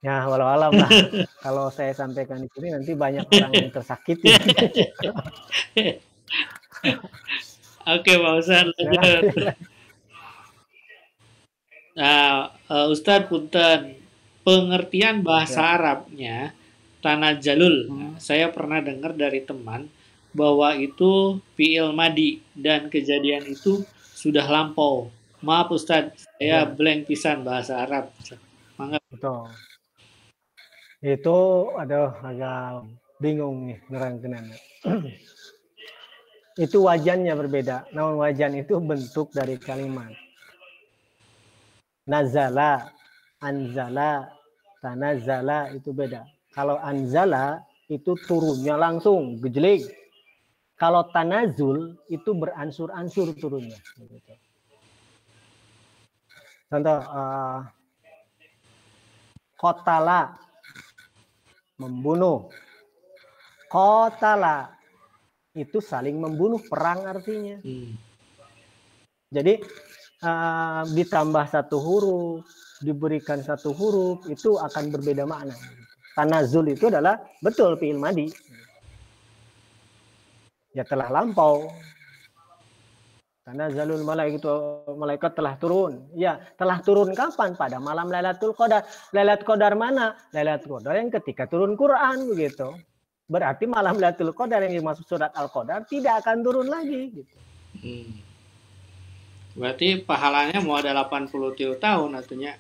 Ya, walau alam lah. Kalau saya sampaikan di sini nanti banyak orang yang tersakiti. Oke, Pak Ustadz. Nah, Ustadz punten, pengertian bahasa Arabnya tanazzalul. Saya pernah dengar dari teman bahwa itu fi'il madi dan kejadian itu sudah lampau. Maaf Ustadz, saya blank pisan bahasa Arab. Betul. Itu agak bingung nih nerangkeunana. Itu wajannya berbeda. Namun wajan itu bentuk dari kalimat. Nazala, anzala, tanazala itu beda. Kalau anzala itu turunnya langsung, gejlik. Kalau tanazul itu beransur-ansur turunnya. Contoh, qatala, membunuh. Qatala itu saling membunuh, perang artinya. Jadi ditambah satu huruf, diberikan satu huruf, itu akan berbeda makna. Tanazul itu adalah betul fi'il madi. Ya telah lampau. Tanazzalul malaikat telah turun. Ya, telah turun kapan? Pada malam Lailatul Qadar. Lailatul Qadar mana? Lailatul Qadar yang ketika turun Quran begitu. Berarti malam Lailatul Qadar yang dimaksud surat Al-Qadar tidak akan turun lagi gitu. Berarti pahalanya mau ada 80 tahun artinya.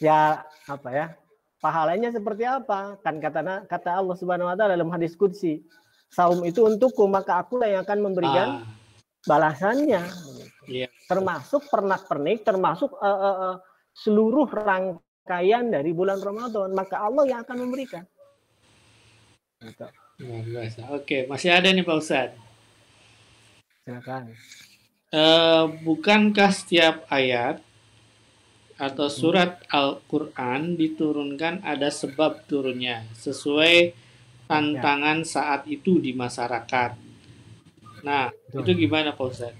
Ya, apa ya? Pahalanya seperti apa? Kan kata Allah Subhanahu wa taala dalam hadis qudsi, saum itu untukku, maka aku yang akan memberikan balasannya. Termasuk pernak-pernik, termasuk seluruh rangkaian dari bulan Ramadan, maka Allah yang akan memberikan. Gitu. Luar biasa. Oke, masih ada nih Pak Ustadz. Silakan. Bukankah setiap ayat atau surat Al-Quran diturunkan ada sebab turunnya sesuai tantangan saat itu di masyarakat? Nah, itu gimana Pak Ustaz?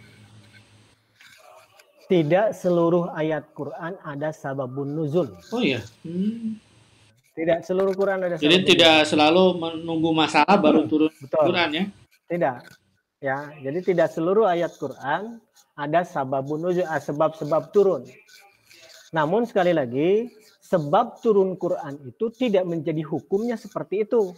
Tidak seluruh ayat Quran ada sababun nuzul. Oh iya. Tidak seluruh Quran ada. Jadi tidak selalu menunggu masalah baru turun Quran ya? Tidak. Ya, jadi tidak seluruh ayat Quran ada sababun nuzul, sebab-sebab turun. Namun sekali lagi, sebab turun Quran itu tidak menjadi hukumnya seperti itu.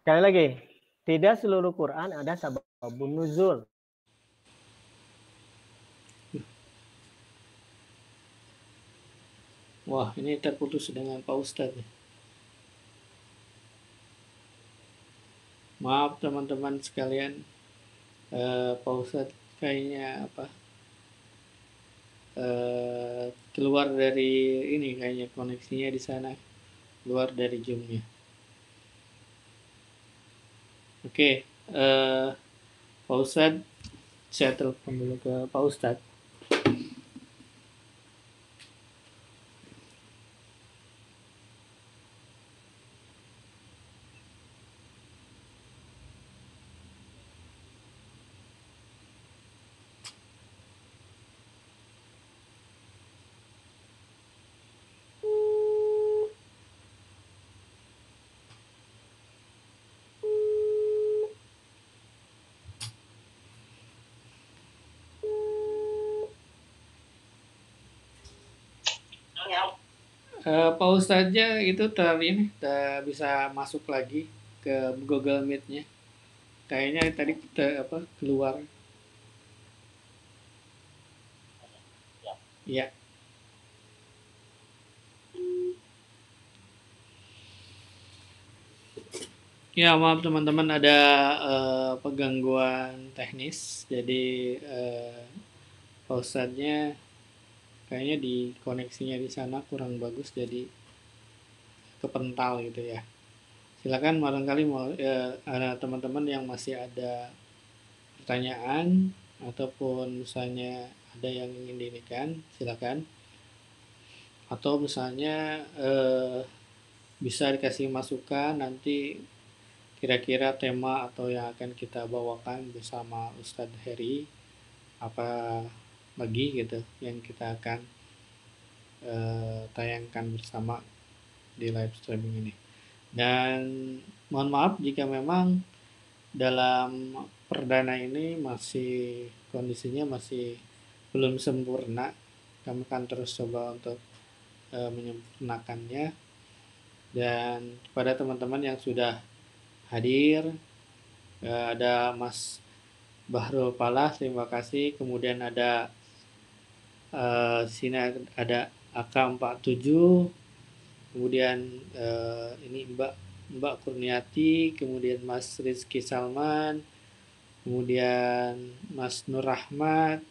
Sekali lagi, tidak seluruh Quran ada sababun nuzul. Wah, ini terputus dengan Pak Ustadz. Maaf teman-teman sekalian, Pak Ustadz kayaknya apa keluar dari ini, kayaknya koneksinya di sana keluar dari Zoom-nya. Oke, Pak Ustadz, saya telepon dulu ke Pak Ustadz. Pak Ustadznya itu ini bisa masuk lagi ke Google Meet-nya. Kayaknya tadi kita keluar. Ya. Ya, maaf teman-teman, ada gangguan teknis. Jadi Pak Ustadznya kayaknya di koneksinya di sana kurang bagus, jadi kepental gitu ya. Silakan barangkali ada teman-teman yang masih ada pertanyaan ataupun misalnya ada yang ingin diinikan, silakan. Atau misalnya bisa dikasih masukan nanti kira-kira tema atau yang akan kita bawakan bersama Ustadz Heri apa lagi gitu yang kita akan tayangkan bersama di live streaming ini. Dan mohon maaf jika memang dalam perdana ini masih kondisinya masih belum sempurna. Kami akan terus coba untuk menyempurnakannya. Dan kepada teman-teman yang sudah hadir, ada Mas Bahrul Palas, terima kasih. Kemudian ada sini ada AK47, kemudian ini Mbak Kurniati, kemudian Mas Rizky Salman, kemudian Mas Nur Rahmat,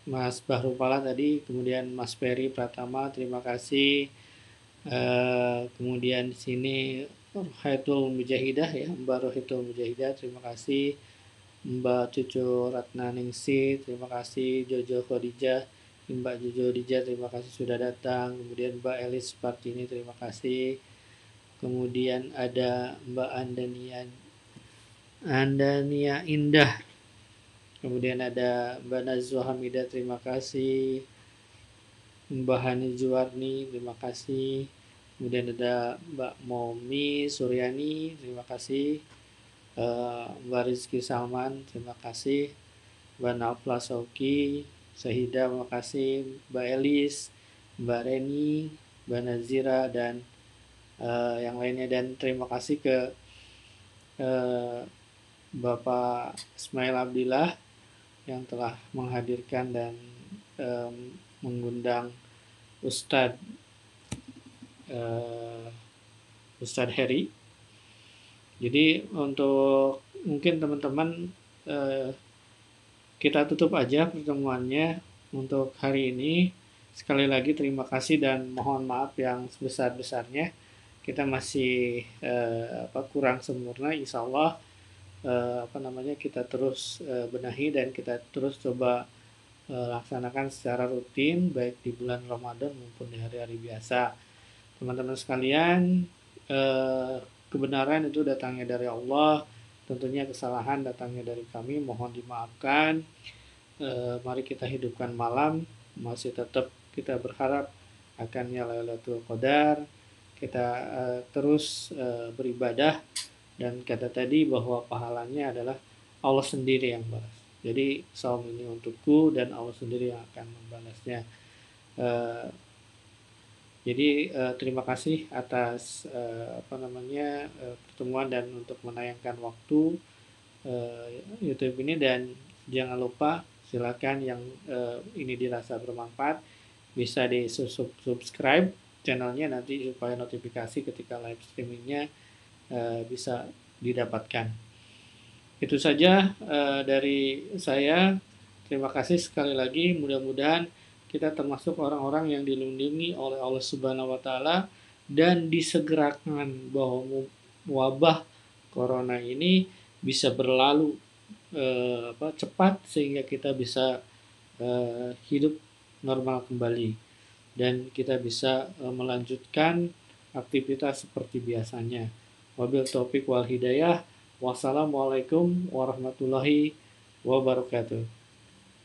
Mas Bahrul Pala tadi, kemudian Mas Ferry Pratama, terima kasih. Kemudian di sini Rohaitul Mujahidah ya, Mbak Rohaitul Mujahidah, terima kasih. Mbak Cucu Ratnaningsi, terima kasih. Jojo Khadijah, Mbak Jojo Khadijah, terima kasih sudah datang. Kemudian Mbak Elis Partini, terima kasih. Kemudian ada Mbak Andania Indah. Kemudian ada Mbak Nazwa Hamidah, terima kasih. Mbak Hani Juwarni, terima kasih. Kemudian ada Mbak Momi Suryani, terima kasih. Mbak Rizky Salman, terima kasih. Mbak Nafla Soki, Sahida, terima kasih. Mbak Elis, Mbak Reni, Mbak Nazira, dan yang lainnya. Dan terima kasih ke Bapak Ismail Abdillah yang telah menghadirkan dan mengundang Ustadz Heri. Jadi untuk mungkin teman-teman kita tutup aja pertemuannya untuk hari ini. Sekali lagi terima kasih dan mohon maaf yang sebesar-besarnya. Kita masih kurang sempurna. Insya Allah kita terus benahi dan kita terus coba laksanakan secara rutin baik di bulan Ramadan maupun di hari-hari biasa. Teman-teman sekalian, kebenaran itu datangnya dari Allah, tentunya kesalahan datangnya dari kami, mohon dimaafkan. Mari kita hidupkan malam, masih tetap kita berharap akannya Lailatul Qadar. Kita terus beribadah, dan kata tadi bahwa pahalanya adalah Allah sendiri yang balas. Jadi saum ini untukku dan Allah sendiri yang akan membalasnya. Jadi terima kasih atas pertemuan dan untuk menayangkan waktu YouTube ini, dan jangan lupa silakan yang ini dirasa bermanfaat bisa di subscribe channelnya nanti supaya notifikasi ketika live streamingnya bisa didapatkan. Itu saja dari saya. Terima kasih sekali lagi. Mudah-mudahan kita termasuk orang-orang yang dilindungi oleh Allah Subhanahu wa taala dan disegerakan bahwa wabah corona ini bisa berlalu cepat sehingga kita bisa hidup normal kembali dan kita bisa melanjutkan aktivitas seperti biasanya. Wabil taufiq wal hidayah. Wassalamualaikum warahmatullahi wabarakatuh.